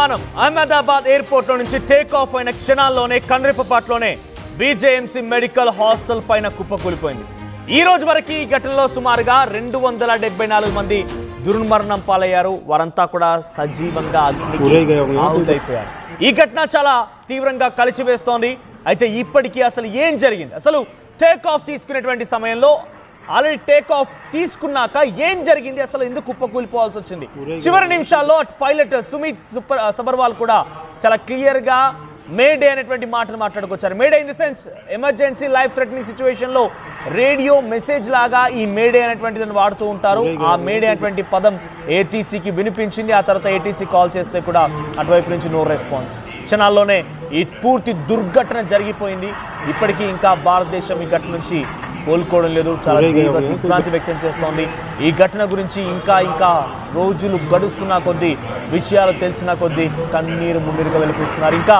విమానం అహ్మదాబాద్ ఎయిర్పోర్ట్ లో నుంచి టేక్ ఆఫ్ అయిన క్షణాల్లోనే కన్రెప్పపాట్లోనే బీజేఎంసీ మెడికల్ హాస్టల్ పైన కుప్పకూలిపోయింది. ఈ రోజు వరకు ఈ ఘటనలో సుమారుగా 274 మంది దుర్మరణం పాలయ్యారు. వారంతా కూడా సజీవంగా ఆహుతైపోయారు. ఈ ఘటన చాలా తీవ్రంగా కలిచివేస్తోంది. అయితే ఇప్పటికీ అసలు ఏం జరిగింది, అసలు టేక్ ఆఫ్ తీసుకునేటువంటి సమయంలో ఆల్రెడీ టేక్ ఆఫ్ తీసుకున్నాక ఏం జరిగింది, అసలు ఎందుకు కుప్పకూలిపోవాల్సి వచ్చింది? చివరి నిమిషాల్లో పైలట్ సుమిత్ సబర్వాల్ కూడా చాలా క్లియర్గా మేడే అనేటువంటి మాటను మాట్లాడుకొచ్చారు. Mayday in the sense emergency life threatening సిచ్యువేషన్లో రేడియో మెసేజ్ లాగా ఈ మేడే అనేటువంటిదని వాడుతూ ఉంటారు. ఆ మేడే అనేటువంటి పదం ఏటీసీకి వినిపించింది. ఆ తర్వాత ఏటీసీ కాల్ చేస్తే కూడా అటువైపు నుంచి నో రెస్పాన్స్. క్షణాల్లోనే ఈ పూర్తి దుర్ఘటన జరిగిపోయింది. ఇప్పటికీ ఇంకా భారతదేశం ఈ ఘటన నుంచి కోలుకోవడం లేదు. చాలా తీవ్ర దిగ్భ్రాంతి వ్యక్తం చేస్తోంది. ఈ ఘటన గురించి ఇంకా రోజులు గడుస్తున్న కొద్దీ, విషయాలు తెలిసిన కొద్దీ కన్నీరు మున్నీరుగా వెలిపిస్తున్నారు. ఇంకా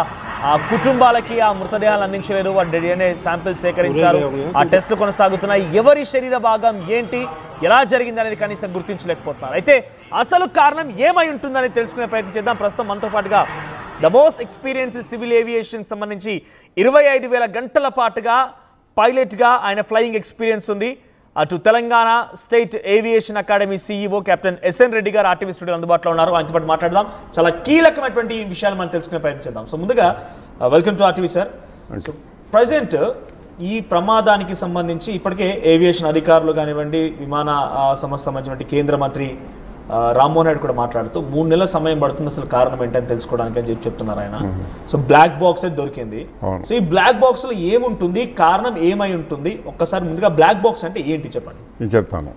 ఆ కుటుంబాలకి ఆ మృతదేహాలు అందించలేదు. వాటి DNA శాంపిల్స్ సేకరించారు. ఆ టెస్టులు కొనసాగుతున్నాయి. ఎవరి శరీర భాగం ఏంటి, ఎలా జరిగింది అనేది కనీసం గుర్తించలేకపోతున్నారు. అయితే అసలు కారణం ఏమై ఉంటుందని తెలుసుకునే ప్రయత్నం చేద్దాం. ప్రస్తుతం మనతో పాటుగా the most experienced civil aviation సంబంధించి 25,000 గంటల పాటుగా పైలట్గా ఆయన ఫ్లయింగ్ ఎక్స్పీరియన్స్ ఉంది. అటు Telangana state aviation academy CEO captain SN Reddy గారు RTV స్టూడియో అందుబాటులో ఉన్నారు. ఆయనతో పాటు మాట్లాడదాం. చాలా కీలకమైనటువంటి విషయాలు మనం తెలుసుకునే ప్రయత్నం చేద్దాం. సో ముందుగా welcome to RTV sir. So present ఈ ప్రమాదానికి సంబంధించి ఇప్పటికే ఏవియేషన్ అధికారులు కానివ్వండి, విమాన సంస్థ సంబంధించినటువంటి కేంద్ర మంత్రి రామ్మోహన్ రెడ్డి కూడా మాట్లాడుతూ 3 నెలల సమయం పడుతుంది అసలు కారణం ఏంటని తెలుసుకోవడానికి అని చెప్తున్నారు ఆయన. సో బ్లాక్ బాక్స్ అయితే దొరికింది. సో ఈ బ్లాక్ బాక్స్ లో ఏముంటుంది, కారణం ఏమై ఉంటుంది? ఒక్కసారి ముందుగా బ్లాక్ బాక్స్ అంటే ఏంటి చెప్పండి. నేను చెప్తాను.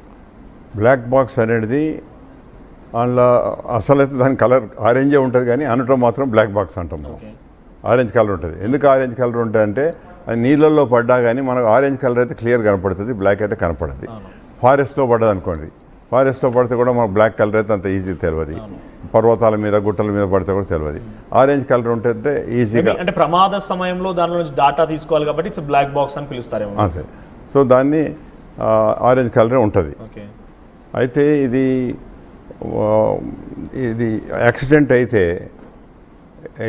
బ్లాక్ బాక్స్ అనేది అందులో అసలు అయితే దాని కలర్ ఆరెంజే ఉంటుంది, కానీ అనటం మాత్రం బ్లాక్ బాక్స్ అంటాం మనం. ఆరెంజ్ కలర్ ఉంటుంది. ఎందుకు ఆరెంజ్ కలర్ ఉంటుంది అంటే అది నీళ్ళల్లో పడ్డా కానీ మనకు ఆరెంజ్ కలర్ అయితే క్లియర్ కనపడుతుంది, బ్లాక్ అయితే కనపడుతుంది. ఫారెస్ట్లో పడ్డది అనుకోండి, ఫారెస్ట్లో పడితే కూడా మనకు బ్లాక్ కలర్ అయితే అంత ఈజీ తెలియదు. పర్వతాల మీద గుట్టల మీద పడితే కూడా తెలియదు. ఆరెంజ్ కలర్ ఉంటే ఈజీగా, అంటే ప్రమాద సమయంలో దానిలో నుంచి డాటా తీసుకోవాలి కాబట్టి ఇట్స్ బ్లాక్ బాక్స్ అని పిలుస్తారు అంతే. సో దాన్ని ఆరెంజ్ కలరే ఉంటుంది. అయితే ఇది యాక్సిడెంట్ అయితే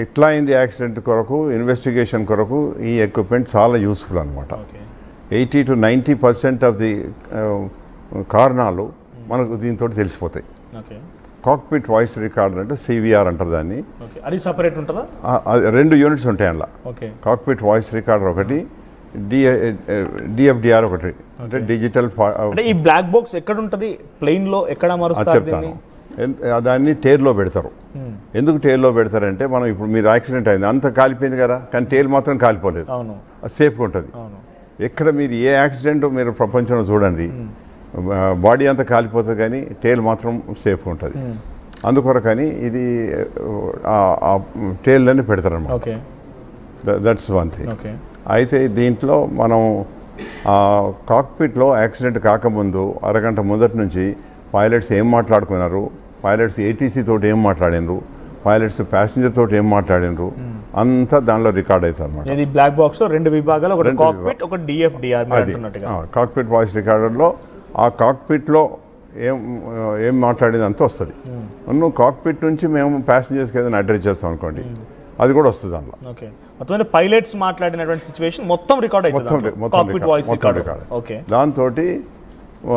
ఎట్లా అయింది యాక్సిడెంట్ కొరకు, ఇన్వెస్టిగేషన్ కొరకు ఈ ఎక్విప్మెంట్ చాలా యూస్ఫుల్ అనమాట. 80 to 90% ఆఫ్ ది కారణాలు మనకు దీంతో తెలిసిపోతాయి. కాక్పిట్ వాయిస్ రికార్డర్ అంటే CVR అంటారు దాన్ని. అది సపరేట్ ఉంటుందా? 2 యూనిట్స్ ఉంటాయి అందులో. కాక్పిట్ వాయిస్ రికార్డర్ ఒకటి, DFDR ఒకటి, అంటే డిజిటల్. అంటే ఈ బ్లాక్ బాక్స్ ఎక్కడ ఉంటుంది, ప్లేన్ లో ఎక్కడ మారుస్తారు? చెప్తాను. దాన్ని టైర్లో పెడతారు. ఎందుకు టైర్లో పెడతారంటే మనం ఇప్పుడు మీరు యాక్సిడెంట్ అయింది అంత కాలిపోయింది కదా, కానీ టైర్ మాత్రం కాలిపోలేదు, అది సేఫ్గా ఉంటుంది. ఎక్కడ మీరు ఏ యాక్సిడెంట్ మీరు ప్రపంచంలో చూడండి, బాడీ అంతా కాలిపోతుంది కానీ టైల్ మాత్రం సేఫ్గా ఉంటుంది. అందుకొరకని ఇది టైల్లోనే పెడతారన్నమాట. That's one thing. అయితే దీంట్లో మనం కాక్పిట్లో యాక్సిడెంట్ కాకముందు అరగంట ముందటి నుంచి పైలట్స్ ఏం మాట్లాడుకున్నారు, పైలట్స్ ATC తోటి ఏం మాట్లాడినారు, పైలట్స్ ప్యాసింజర్ తోటి ఏం మాట్లాడినారు, అంతా దానిలో రికార్డ్ అవుతుంది అనమాట. ఇది బ్లాక్ బాక్స్ లో 2 విభాగాలు, ఒకటి కాక్పిట్, ఒకటి DFDR. కాక్పిట్ వాయిస్ రికార్డర్లో ఆ కాక్పిట్లో ఏం మాట్లాడింది అంతా వస్తుంది. నువ్వు కాక్పిట్ నుంచి మేము ప్యాసింజర్స్కి ఏదైనా అడ్రస్ చేస్తాం అనుకోండి, అది కూడా వస్తుంది దాంట్లో. మొత్తం పైలట్స్ మాట్లాడినటువంటి సిచ్యువేషన్ మొత్తం రికార్డ్ అవుతుంది. దాంతో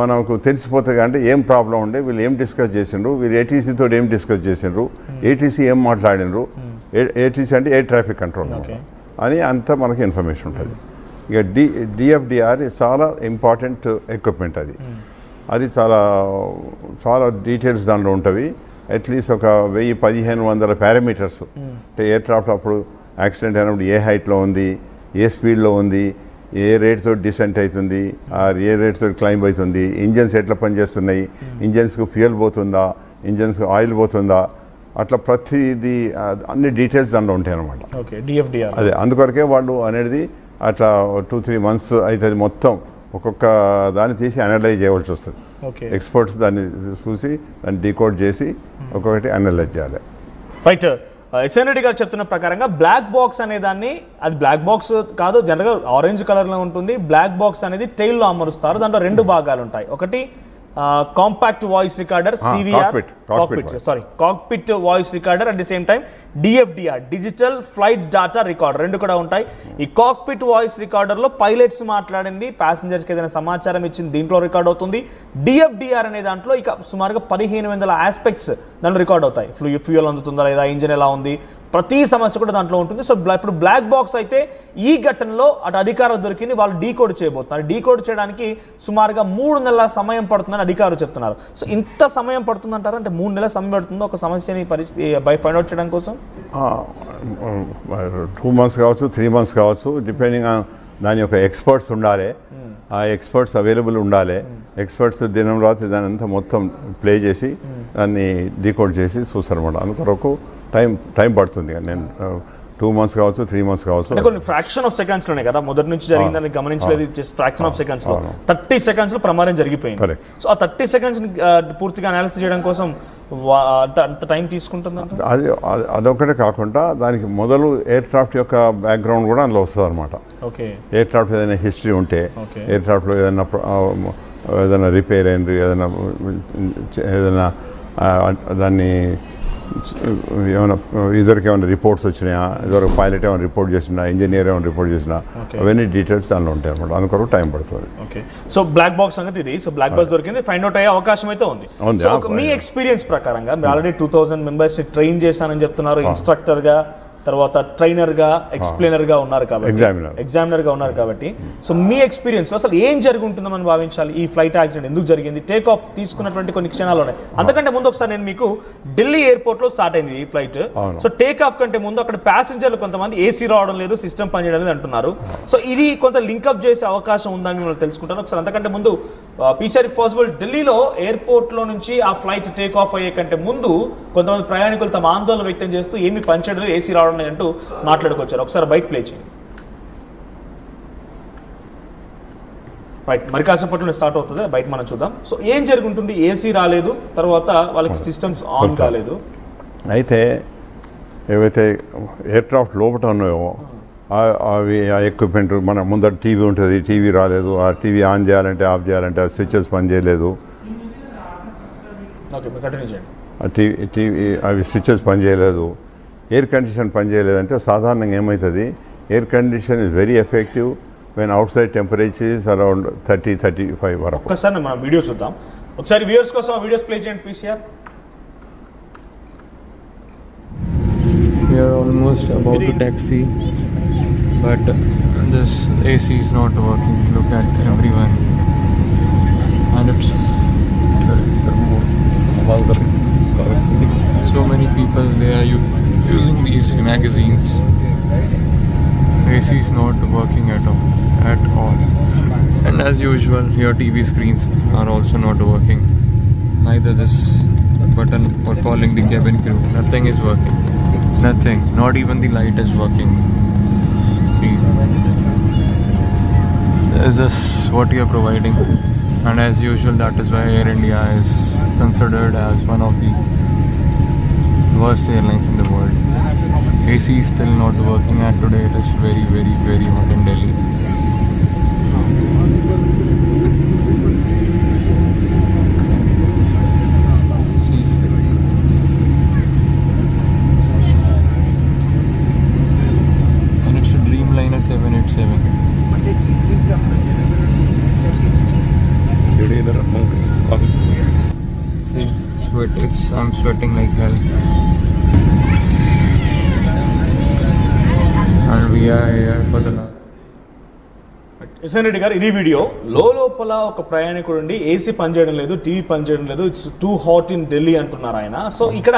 మనకు తెలిసిపోతుంది అంటే ఏం ప్రాబ్లం ఉండే, వీళ్ళు ఏం డిస్కస్ చేసిండ్రు, వీళ్ళు ATC తోటి ఏం డిస్కస్ చేసిండ్రు, ATC ఏం మాట్లాడినరు, ATC అంటే ఎయిర్ ట్రాఫిక్ కంట్రోల్ అని అంతా మనకి ఇన్ఫర్మేషన్ ఉంటుంది. ఇక DFDR చాలా ఇంపార్టెంట్ ఎక్విప్మెంట్. అది చాలా డీటెయిల్స్ దానిలో ఉంటుంది. అట్లీస్ట్ ఒక 1000-1500 పారామీటర్స్. అంటే ఎయిర్ క్రాఫ్ట్ అప్పుడు యాక్సిడెంట్ అయినప్పుడు ఏ హైట్లో ఉంది, ఏ స్పీడ్లో ఉంది, ఏ రేట్తో డిసెంట్ అవుతుంది, ఏ రేట్తో క్లైంబ్ అవుతుంది, ఇంజన్స్ ఎట్లా పనిచేస్తున్నాయి, ఇంజన్స్కు ఫ్యూయల్ పోతుందా, ఇంజన్స్కు ఆయిల్ పోతుందా, అట్లా ప్రతిదీ అన్ని డీటెయిల్స్ దానిలో ఉంటాయి అన్నమాట. అదే అందుకొరకే వాళ్ళు అనేది అట్లా 2-3 months అవుతుంది. మొత్తం ఒక్కొక్క దాన్ని తీసి అనలైజ్ చేయవలసి వస్తుంది. ఎక్స్పర్ట్స్ దాన్ని చూసి దాన్ని డీకోడ్ చేసి ఒక్కొక్కటి అనలైజ్ చేయాలి. రైట్. SN రెడ్డి గారు చెప్తున్న ప్రకారంగా బ్లాక్ బాక్స్ అనే దాన్ని, అది బ్లాక్ బాక్స్ కాదు, జనరల్గా ఆరెంజ్ కలర్లో ఉంటుంది. బ్లాక్ బాక్స్ అనేది టైల్లో అమరుస్తారు. దాంట్లో 2 భాగాలు ఉంటాయి. ఒకటి compact voice recorder CVR cockpit voice recorder at the same time డిఎఫ్డిఆర్ digital flight data recorder రెండు కూడా ఉంటాయి. ఈ కాక్పిట్ వాయిస్ రికార్డర్ లో పైలట్స్ మాట్లాడింది, ప్యాసింజర్స్ కి ఏదైనా సమాచారం ఇచ్చింది దీంట్లో రికార్డ్ అవుతుంది. డిఎఫ్డిఆర్ అనే దాంట్లో ఇక సుమారుగా 1500 ఆస్పెక్ట్స్ దాంట్లో రికార్డ్ అవుతాయి. ఫ్యూయల్ అందుతుందా లేదా, ఇంజిన్ ఎలా ఉంది, ప్రతి సమస్య కూడా దాంట్లో ఉంటుంది. సో ఇప్పుడు బ్లాక్ బాక్స్ అయితే ఈ ఘటనలో అటు అధికారం దొరికింది, వాళ్ళు డీకోడ్ చేయబోతున్నారు. డీకోడ్ చేయడానికి సుమారుగా 3 నెలల సమయం పడుతుందని అధికారులు చెప్తున్నారు. సో ఇంత సమయం పడుతుందంటారా? అంటే 3 నెలల సమయం పడుతుందో ఒక సమస్యని ఫైండ్ అవుట్ చేయడం కోసం? 2 months కావచ్చు, 3 months కావచ్చు, డిపెండింగ్ ఆన్ దాని యొక్క ఎక్స్పర్ట్స్ ఉండాలి. ఆ ఎక్స్పర్ట్స్ అవైలబుల్ ఉండాలి. ఎక్స్పర్ట్స్ దినం రాత్రి దాని అంతా మొత్తం ప్లే చేసి దాన్ని డీకోడ్ చేసి చూస్తారన్నమాట. అందుకొరకు టైం పడుతుంది. నేను 2 months కావచ్చు, 3 months కావచ్చు. కొన్ని ఫ్రాక్షన్ ఆఫ్ సెకండ్స్ లోనే కదా మొదటి నుంచి జరిగిందని గమనించలేదు. ఫ్రాక్షన్ ఆఫ్ సెకండ్స్ లో 30 seconds లో ప్రమాదం జరిగిపోయింది. సో ఆ 30 seconds పూర్తిగా అనాలిసిస్ చేయడం కోసం అంత టైం తీసుకుంటుంది. అదొకటే కాకుండా దానికి మొదలు ఎయిర్ క్రాఫ్ట్ యొక్క బ్యాక్గ్రౌండ్ కూడా అందులో వస్తుంది అనమాట. ఎయిర్ క్రాఫ్ట్ ఏదైనా హిస్టరీ ఉంటే, ఎయిర్ క్రాఫ్ట్లో ఏదైనా రిపేర్ అయింది, ఏదైనా దాన్ని ఏమైనా ఇద్దరికి ఏమైనా రిపోర్ట్స్ వచ్చినాయా, ఇదివరకు పైలట్ ఏమైనా రిపోర్ట్ చేసినా, ఇంజనీర్ ఏమైనా రిపోర్ట్ చేసినా, అవన్నీ డీటెయిల్స్ దానిలో ఉంటాయి అనమాట. అందుకొరకు టైం పడుతుంది. ఓకే, సో బ్లాక్ బాక్స్ సంగతి ఇది. సో బ్లాక్ బాక్స్ దొరికింది, ఫైండ్ అవుట్ అయ్యే అవకాశం అయితే ఉంది. మీ ఎక్స్పీరియన్స్ ప్రకారంగా మీరు ఆల్రెడీ 2000 మెంబర్స్ని ట్రైన్ చేశానని చెప్తున్నారు, ఇన్స్ట్రక్టర్గా, తర్వాత ట్రైనర్గా, ఎక్స్ప్లెయినర్గా ఉన్నారు కాబట్టి, ఎగ్జామినర్గా ఉన్నారు కాబట్టి, సో మీ ఎక్స్పీరియన్స్ అసలు ఏం జరిగి ఉంటుందో మనం భావించాలి? ఈ ఫ్లైట్ యాక్సిడెంట్ ఎందుకు జరిగింది? టేక్ ఆఫ్ తీసుకున్నటువంటి కొన్ని క్షణాలు ఉన్నాయి. అంతకంటే ముందు ఒకసారి నేను మీకు ఢిల్లీ ఎయిర్పోర్ట్లో స్టార్ట్ అయింది ఈ ఫ్లైట్. సో టేక్ ఆఫ్ కంటే ముందు అక్కడ ప్యాసింజర్లు కొంతమంది ఏసీ రావడం లేదు, సిస్టమ్ పనిచేయడం లేదు అంటున్నారు. సో ఇది కొంత లింకప్ చేసే అవకాశం ఉందని మనం తెలుసుకుంటాను. ఒకసారి అంతకంటే ముందు పీసీఆర్ ఇఫ్ పాసిబుల్, ఢిల్లీలో ఎయిర్పోర్ట్లో నుంచి ఆ ఫ్లైట్ టేక్ ఆఫ్ అయ్యే కంటే ముందు కొంతమంది ప్రయాణికులు తమ ఆందోళన వ్యక్తం చేస్తూ ఏమి పనిచేయడం, ఏసీ రావడం అంటూ మాట్లాడుకొచ్చారు. ఒకసారి బైక్ ప్లే చేయండి. రైట్, మరి కాసేపట్లో స్టార్ట్ అవుతుంది బయట మనం చూద్దాం. సో ఏం జరుగుతుంది? ఏసీ రాలేదు, తర్వాత వాళ్ళకి సిస్టమ్స్ ఆన్ కాలేదు. అయితే ఏవైతే ఎయిర్ క్రాఫ్ట్ లోపల ఉన్నాయో అవి ఆ ఎక్విప్మెంట్, మన ముందర టీవీ ఉంటుంది, టీవీ రాలేదు, ఆ టీవీ ఆన్ చేయాలంటే ఆఫ్ చేయాలంటే ఆ స్విచెస్ పనిచేయలేదు, ఆ టీవీ అవి స్విచెస్ పనిచేయలేదు, ఎయిర్ కండిషన్ పనిచేయలేదంటే సాధారణంగా ఏమవుతుంది, air condition is very effective when out side temperature is around 30-35 వరకు. ఒకసారి మనం వీడియో చూద్దాం. ఒకసారి వ్యూవర్స్ కోసం ఆ వీడియోస్ ప్లే చేయండి PCR. We are almost about to taxi, but this AC is not working. Look at everyone, and it's so many people, they are using these magazines. AC is not working at all. And as usual, your TV screens are also not working. Neither this button for calling the cabin crew, nothing is working. Nothing, not even the light is working. See, this is what you are providing, and as usual, that is why Air India is considered as one of the worst airlines in the world. AC is still not working, and today it is very, very, very hot in Delhi. See, and it's a Dreamliner 787. See, I'm sweating like hell. And we are here for the last. S N Reddy గారు, ఇది video. లోపల ఒక ప్రయాణికుడు ఉండి AC పనిచేయడం లేదు, TV పనిచేయడం లేదు, it's too hot in Delhi అంటున్నారు ఆయన. సో ఇక్కడ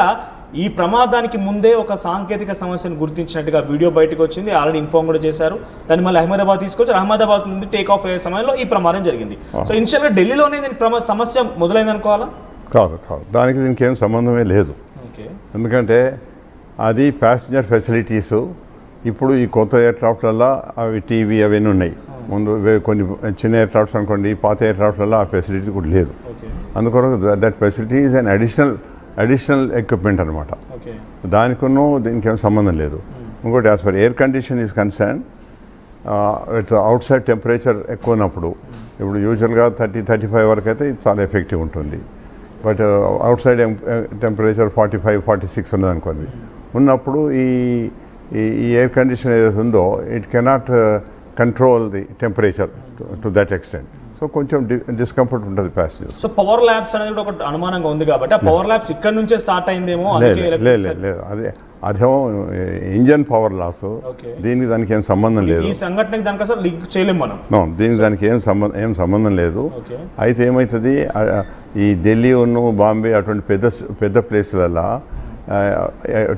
ఈ ప్రమాదానికి ముందే ఒక సాంకేతిక సమస్యను గుర్తించినట్టుగా వీడియో బయటకు వచ్చింది. ఆల్రెడీ ఇన్ఫార్మ్ కూడా చేశారు. దాన్ని మళ్ళీ అహ్మదాబాద్ తీసుకొచ్చి అహ్మదాబాద్ నుండి టేక్ ఆఫ్ అయ్యే సమయంలో ఈ ప్రమాదం జరిగింది. సో ఇనిషియల్గా ఢిల్లీలోనే దీని సమస్య మొదలైంది అనుకోవాలా? కాదు, దానికి దీనికి ఏం సంబంధమే లేదు. ఎందుకంటే అది ప్యాసింజర్ ఫెసిలిటీసు. ఇప్పుడు ఈ కొత్త ఎయిర్ క్రాఫ్ట్లలో అవి టీవీ అవన్నీ ఉన్నాయి. ముందు కొన్ని చిన్న ఎయిర్ క్రాఫ్ట్స్ అనుకోండి, పాత ఎయిర్ క్రాఫ్ట్లలో ఆ ఫెసిలిటీ కూడా లేదు. అందుకొరకు that facility is an additional equipment అనమాట. దానికును దీనికి ఏం సంబంధం లేదు. ఇంకోటి as for air condition is concern, out side temperature ఎక్కువ ఉన్నప్పుడు ఇప్పుడు యూజువల్గా 30-35 వరకు అయితే ఇది చాలా ఎఫెక్టివ్ ఉంటుంది. బట్ అవుట్ సైడ్ టెంపరేచర్ 45-46 ఉన్నదనుకోండి, ఉన్నప్పుడు ఈ ఎయిర్ కండిషన్ ఏదైతే ఉందో it cannot control the temperature to that extent. So కొంచెం డిస్కంఫర్ట్ ఉంటుంది ప్యాసింజర్స్. సో పవర్ ల్యాబ్స్ అనేది ఒక అనుమానంగా ఉంది కాబట్టి ఆ పవర్ ల్యాబ్స్ ఇక్కడ నుంచే స్టార్ట్ అయిందేమో. లేదు, అదేమో ఇంజన్ పవర్ లాస్, దీనికి దానికి ఏం సంబంధం లేదు. ఈ సంఘటనకి దానికి అసలు లింక్ చేయలేము మనం. దీనికి దానికి ఏం సంబంధం లేదు. అయితే ఏమవుతుంది, ఈ ఢిల్లీ బాంబే అటువంటి పెద్ద ప్లేస్లలో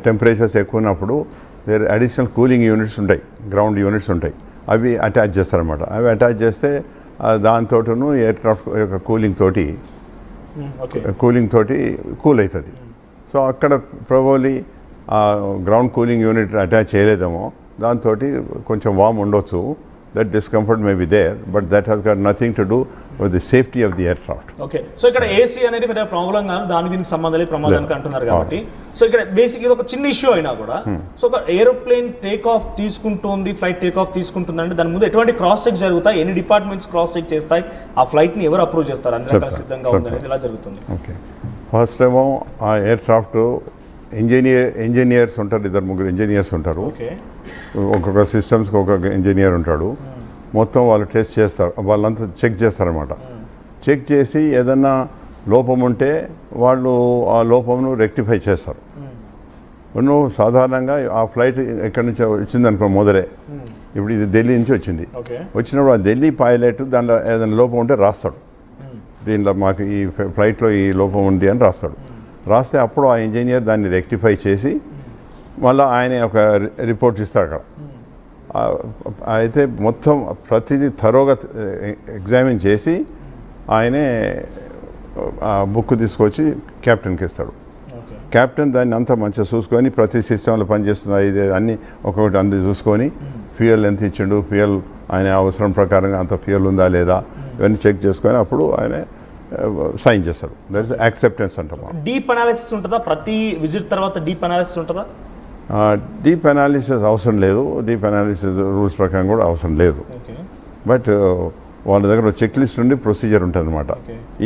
టెంపరేచర్స్ ఎక్కువ ఉన్నప్పుడు దేర్ అడిషనల్ కూలింగ్ యూనిట్స్ ఉంటాయి, గ్రౌండ్ యూనిట్స్ ఉంటాయి, అవి అటాచ్ చేస్తారన్నమాట. అవి అటాచ్ చేస్తే దాంతోటూ ఎయిర్ క్రాఫ్ట్ యొక్క కూలింగ్ తోటి కూల్ అవుతుంది. సో అక్కడ probably ground cooling unit attach చేయలేదేమో, దాంతో కొంచెం వామ్ ఉండొచ్చు. That discomfort may be there, but that has got nothing to do with the safety of the aircraft. Okay. So ఇక్కడ AC అనేది పెద్ద ప్రాబ్లం కాదు, దానికి దీనికి సంబంధం లేదు, ప్రమాదానికి అంటున్నారు కాబట్టి. సో ఇక్కడ బేసిక్ ఇది ఒక చిన్న ఇష్యూ అయినా కూడా, సో ఒక ఏరోప్లేన్ టేక్ ఆఫ్ తీసుకుంటుంది, ఫ్లైట్ టేక్ ఆఫ్ తీసుకుంటుంది అంటే దాని ముందు ఎటువంటి క్రాస్ చెక్ జరుగుతాయి, ఎన్ని డిపార్ట్మెంట్స్ క్రాస్ చెక్ చేస్తాయి, ఆ ఫ్లైట్ ని ఎవరు అప్రూవ్ చేస్తారు, అన్ని రకాల సిద్ధంగా ఉంది, ఇలా జరుగుతుంది. ఓకే, ఫస్ట్ ఏమో ఆ ఎయిర్క్రాఫ్ట్ ఇంజనీర్స్ ఉంటారు, 2-3 ఇంజనీర్స్ ఉంటారు. ఒక్కొక్క సిస్టమ్స్కి ఒక్కొక్క ఇంజనీర్ ఉంటాడు. మొత్తం వాళ్ళు టెస్ట్ చేస్తారు, వాళ్ళంతా చెక్ చేస్తారన్నమాట. చెక్ చేసి ఏదన్నా లోపం ఉంటే వాళ్ళు ఆ లోపంను రెక్టిఫై చేస్తారు. నువ్వు సాధారణంగా ఆ ఫ్లైట్ ఎక్కడి నుంచి వచ్చిందనుకో మొదలే, ఇప్పుడు ఇది ఢిల్లీ నుంచి వచ్చింది, వచ్చినప్పుడు ఆ ఢిల్లీ పైలట్ దాంట్లో ఏదైనా లోపం ఉంటే రాస్తాడు, దీంట్లో మాకు ఈ ఫ్లైట్లో ఈ లోపం ఉంది అని రాస్తాడు. రాస్తే అప్పుడు ఆ ఇంజనీర్ దాన్ని రెక్టిఫై చేసి మళ్ళీ ఆయన ఒక రిపోర్ట్ ఇస్తాడు అక్కడ. అయితే మొత్తం ప్రతిదీ థరోగా ఎగ్జామిన్ చేసి ఆయనే ఆ బుక్ తీసుకొచ్చి కెప్టెన్కి ఇస్తాడు. కెప్టెన్ దాన్ని అంతా మంచిగా చూసుకొని ప్రతి సిస్టంలో పనిచేస్తుందా ఇది అన్నీ ఒక్కొక్కటి అందు చూసుకొని ఫ్యూయల్ ఎంత ఇచ్చిండు, ఫ్యూయల్ ఆయన అవసరం ప్రకారంగా అంత ఫ్యూయల్ ఉందా లేదా ఇవన్నీ చెక్ చేసుకొని అప్పుడు ఆయన సైన్ చేస్తారు. దట్ ఇస్ యాక్సెప్టెన్స్ అంటాం. డీప్ అనాలిసిస్ ఉంటుందా ప్రతి విజిట్ తర్వాత? డీప్ అనాలిసిస్ ఉంటుందా? డీప్ అనాలిసిస్ అవసరం లేదు, డీప్ అనాలిసిస్ రూల్స్ ప్రకారం కూడా అవసరం లేదు. బట్ వాళ్ళ దగ్గర చెక్ లిస్ట్ నుండి ప్రొసీజర్ ఉంటుంది అనమాట.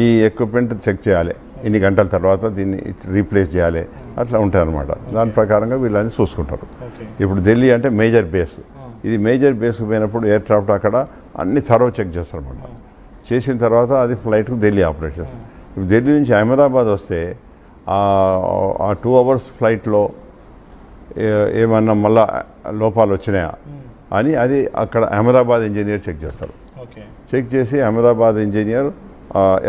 ఈ ఎక్విప్మెంట్ చెక్ చేయాలి, ఇన్ని గంటల తర్వాత దీన్ని రీప్లేస్ చేయాలి, అట్లా ఉంటుంది అనమాట. దాని ప్రకారంగా వీళ్ళని చూసుకుంటారు. ఇప్పుడు ఢిల్లీ అంటే మేజర్ బేస్, ఇది మేజర్ బేస్కి పోయినప్పుడు ఎయిర్క్రాఫ్ట్ అక్కడ అన్ని థరో చెక్ చేస్తారు అనమాట. చేసిన తర్వాత అది ఫ్లైట్కు ఢిల్లీ ఆపరేట్ చేస్తారు. ఇప్పుడు ఢిల్లీ నుంచి అహ్మదాబాద్ వస్తే ఆ 2 hours ఫ్లైట్లో ఏమన్నా మళ్ళా లోపాలు వచ్చినాయా అని అది అక్కడ అహ్మదాబాద్ ఇంజనీర్ చెక్ చేస్తారు. చెక్ చేసి అహ్మదాబాద్ ఇంజనీర్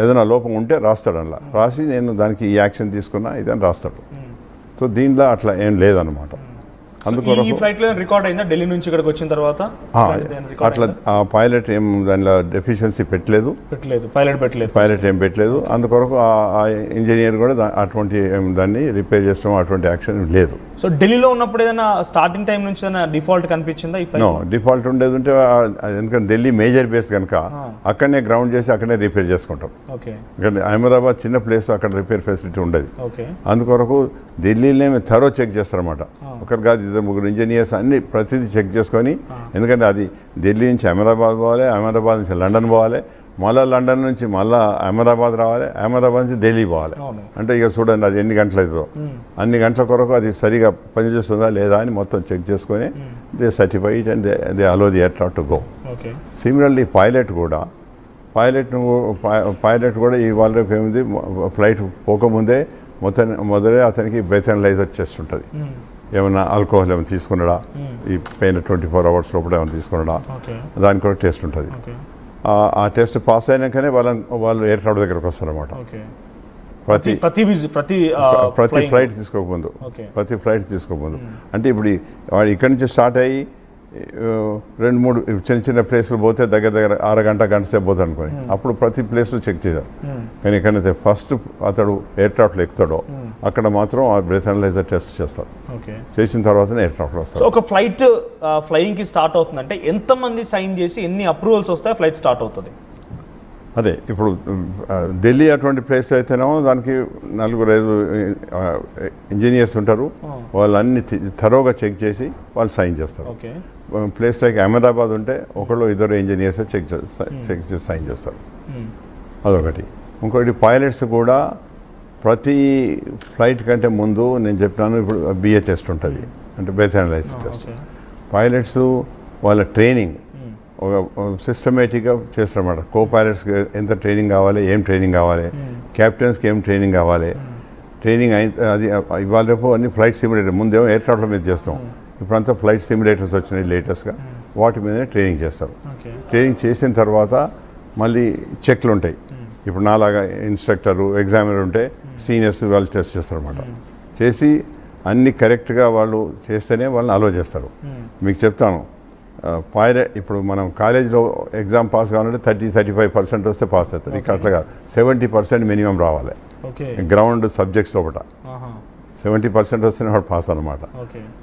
ఏదైనా లోపం ఉంటే రాస్తాడు, అలా రాసి నేను దానికి ఈ యాక్షన్ తీసుకున్నా ఇదని రాస్తాడు. సో దీంట్లో అట్లా ఏం లేదన్నమాట. అందుకోసం ఫ్లైట్లో రికార్డ్ అయిందా ఢిల్లీ నుంచి ఇక్కడికి వచ్చిన తర్వాత? అట్లా పైలట్ ఏం దానిలో డెఫిషియన్సీ పెట్టలేదు, పైలట్ ఏం పెట్టలేదు. అందుకొరకు ఆ ఇంజనీర్ కూడా అటువంటి దాన్ని రిపేర్ చేస్తాం, అటువంటి యాక్షన్ లేదు. సో ఢిల్లీలో ఉన్నప్పుడు ఏదైనా స్టార్టింగ్ టైం నుంచి ఏదైనా డిఫాల్ట్ కనిపించిందా? నో, డిఫాల్ట్ ఉండేది ఉంటే ఎందుకంటే ఢిల్లీ మేజర్ బేస్ కనుక అక్కడనే గ్రౌండ్ చేసి అక్కడనే రిపేర్ చేసుకుంటాం. అహ్మదాబాద్ చిన్న ప్లేస్, అక్కడ రిపేర్ ఫెసిలిటీ ఉండదు. అందుకొరకు ఢిల్లీలోనే థరో చెక్ చేస్తారన్నమాట. ఒకరు కాదు, 2-3 ఇంజనీర్స్ అన్ని ప్రతిదీ చెక్ చేసుకొని, ఎందుకంటే అది ఢిల్లీ నుంచి అహ్మదాబాద్ పోవాలి, అహ్మదాబాద్ నుంచి లండన్ పోవాలి, మళ్ళీ లండన్ నుంచి మళ్ళీ అహ్మదాబాద్ రావాలి, అహ్మదాబాద్ నుంచి ఢిల్లీ పోవాలి. అంటే ఇక చూడండి అది ఎన్ని గంటలు అవుతుందో, అన్ని గంటల కొరకు అది సరిగా పనిచేస్తుందా లేదా అని మొత్తం చెక్ చేసుకొని they certified and they allow the aircraft to go. Similarly pilot కూడా ఇవాళ రేపు ఏముంది, ఫ్లైట్ పోకముందే మొదలే అతనికి బ్రెత్ అనలైజర్ టెస్ట్ ఉంటుంది. ఏమైనా ఆల్కహాల్ ఏమైనా తీసుకున్నాడా, ఈ పైన 24 hours లోపల ఏమైనా తీసుకున్నాడా, దానికి కూడా టెస్ట్ ఉంటుంది. ఆ టెస్ట్ పాస్ అయినాకనే వాళ్ళు ఎయిర్క్రాఫ్ట్ దగ్గరకు వస్తారన్నమాట. ప్రతి ఫ్లైట్ తీసుకోకముందు అంటే ఇప్పుడు వాడు ఇక్కడి నుంచి స్టార్ట్ అయ్యి 2-3 చిన్న ప్లేస్లు పోతే దగ్గర 6 గంట సేపు పోతాడు అనుకోని, అప్పుడు ప్రతి ప్లేస్లో చెక్ చేశారు. కానీ ఎక్కడైతే ఫస్ట్ అతడు ఎయిర్క్రాఫ్ట్లో ఎక్కుతాడో అక్కడ మాత్రం ఆ బ్రెత్ అనలైజర్ టెస్ట్ చేస్తారు. చేసిన తర్వాతనే ఎయిర్క్రాఫ్ట్లో వస్తారు. ఒక ఫ్లైట్ ఫ్లయింగ్కి స్టార్ట్ అవుతుందంటే ఎంతమంది సైన్ చేసి ఎన్ని అప్రూవల్స్ వస్తాయి ఫ్లైట్ స్టార్ట్ అవుతుంది? అదే ఇప్పుడు ఢిల్లీ అటువంటి ప్లేస్ అయితేనేమో దానికి 4-5 ఇంజనీర్స్ ఉంటారు, వాళ్ళు అన్ని థరోగా చెక్ చేసి వాళ్ళు సైన్ చేస్తారు. ప్లేస్ లైక్ అహ్మదాబాద్ ఉంటే ఒకళ్ళు ఇద్దరు ఇంజనీర్స్ చెక్ చేసి సైన్ చేస్తారు. అదొకటి. ఇంకొకటి పైలట్స్ కూడా ప్రతి ఫ్లైట్ కంటే ముందు నేను చెప్పినాను ఇప్పుడు బిఏ టెస్ట్ ఉంటుంది, అంటే బ్రెత్ అనలైసిస్ టెస్ట్. పైలట్స్ వాళ్ళ ట్రైనింగ్ ఒక సిస్టమేటిక్గా చేస్తారన్నమాట. కో పైలట్స్కి ఎంత ట్రైనింగ్ కావాలి, ఏం ట్రైనింగ్ కావాలి, క్యాప్టెన్స్కి ఏం ట్రైనింగ్ కావాలి, ట్రైనింగ్ అది ఇవాళ రేపు అన్ని ఫ్లైట్ సిమ్యులేటర్, ముందేమో ఎయిర్క్రాఫ్ట్ల మీద చేస్తాం, ఇప్పుడంతా ఫ్లైట్ సిమ్యులేటర్స్ వచ్చినాయి లేటెస్ట్గా, వాటి మీదనే ట్రైనింగ్ చేస్తారు. ట్రైనింగ్ చేసిన తర్వాత మళ్ళీ చెక్లు ఉంటాయి. ఇప్పుడు నాలాగా ఇన్స్ట్రక్టరు ఎగ్జామినర్ ఉంటే సీనియర్స్ వాళ్ళు టెస్ట్ చేస్తారన్నమాట. చేసి అన్నీ కరెక్ట్గా వాళ్ళు చేస్తేనే వాళ్ళని అలో చేస్తారు. మీకు చెప్తాను, పైలట్ ఇప్పుడు మనం కాలేజీలో ఎగ్జామ్ పాస్ కావాలంటే 30-35% వస్తే పాస్ అవుతారు. ఇక్కడ అట్లా కాదు, 70% మినిమం రావాలి గ్రౌండ్ సబ్జెక్ట్స్ లోపల. 70% వస్తేనే వాడు పాస్ అనమాట.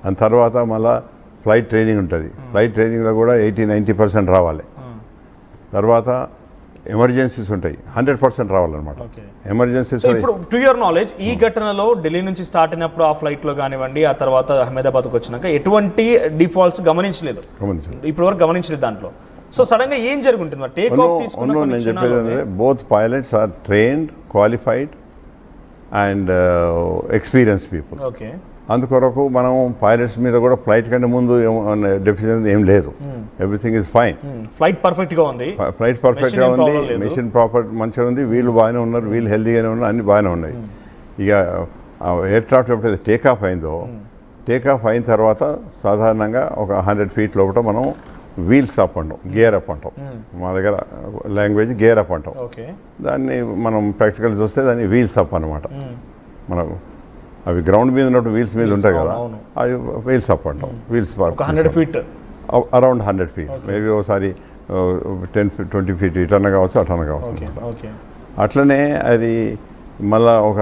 దాని తర్వాత మళ్ళీ ఫ్లైట్ ట్రైనింగ్ ఉంటుంది. ఫ్లైట్ ట్రైనింగ్లో కూడా 80-90% రావాలి. తర్వాత ఎమర్జెన్సీస్ ఉంటాయి, 100% రావాలన్నమాట. ఎమర్జెన్సీస్ ఇప్పుడు టు యువర్ నాలెడ్జ్ ఈ ఘటనలో ఢిల్లీ నుంచి స్టార్ట్ అయినప్పుడు ఆ ఫ్లైట్లో కానివ్వండి, ఆ తర్వాత అహ్మదాబాద్కి వచ్చినాక ఎటువంటి డిఫాల్ట్స్ గమనించలేదు, ఇప్పటి వరకు గమనించలేదు దాంట్లో. సో సడన్ గా ఏం జరుగుతుంది? టేక్ ఆఫ్ తీసుకున్న నేను చెప్పేది అంటే both pilots are trained, qualified and experience people. Okay. అందుకొరకు మనం పైలట్స్ మీద కూడా ఫ్లైట్ కంటే ముందు డెఫిషియన్సీ ఏం లేదు. Everything is fine. ఫ్లైట్ పర్ఫెక్ట్గా ఉంది, ఫ్లైట్ పర్ఫెక్ట్గా ఉంది, మెషిన్ ప్రాపర్ మంచిగా ఉంది, వీళ్ళు బాగానే ఉన్నారు, వీళ్ళు హెల్తీగానే ఉన్నారు, అన్ని బాగానే ఉన్నాయి. ఇక ఎయిర్క్రాఫ్ట్ ఎప్పుడైతే టేక్ ఆఫ్ అయిందో, టేక్ ఆఫ్ అయిన తర్వాత సాధారణంగా ఒక 100 feet లోపల మనం వీల్స్ అప్ అంటాం, గేర్ అప్ అంటాం. మా దగ్గర లాంగ్వేజ్ గేర్ అప్ అంటాం. దాన్ని మనం ప్రాక్టికల్ చూస్తే దాన్ని వీల్స్ అప్ అనమాట. మనం అవి గ్రౌండ్ మీద ఉన్నప్పుడు వీల్స్ మీద ఉంటాయి కదా, అవి వీల్స్ అప్ అంటాం. వీల్స్ అరౌండ్ 100 feet, మేబీ ఒకసారి 10-20 feet ఇటన్నా కావచ్చు, అటన్నా కావచ్చు అనమాట. అట్లనే అది మళ్ళీ ఒక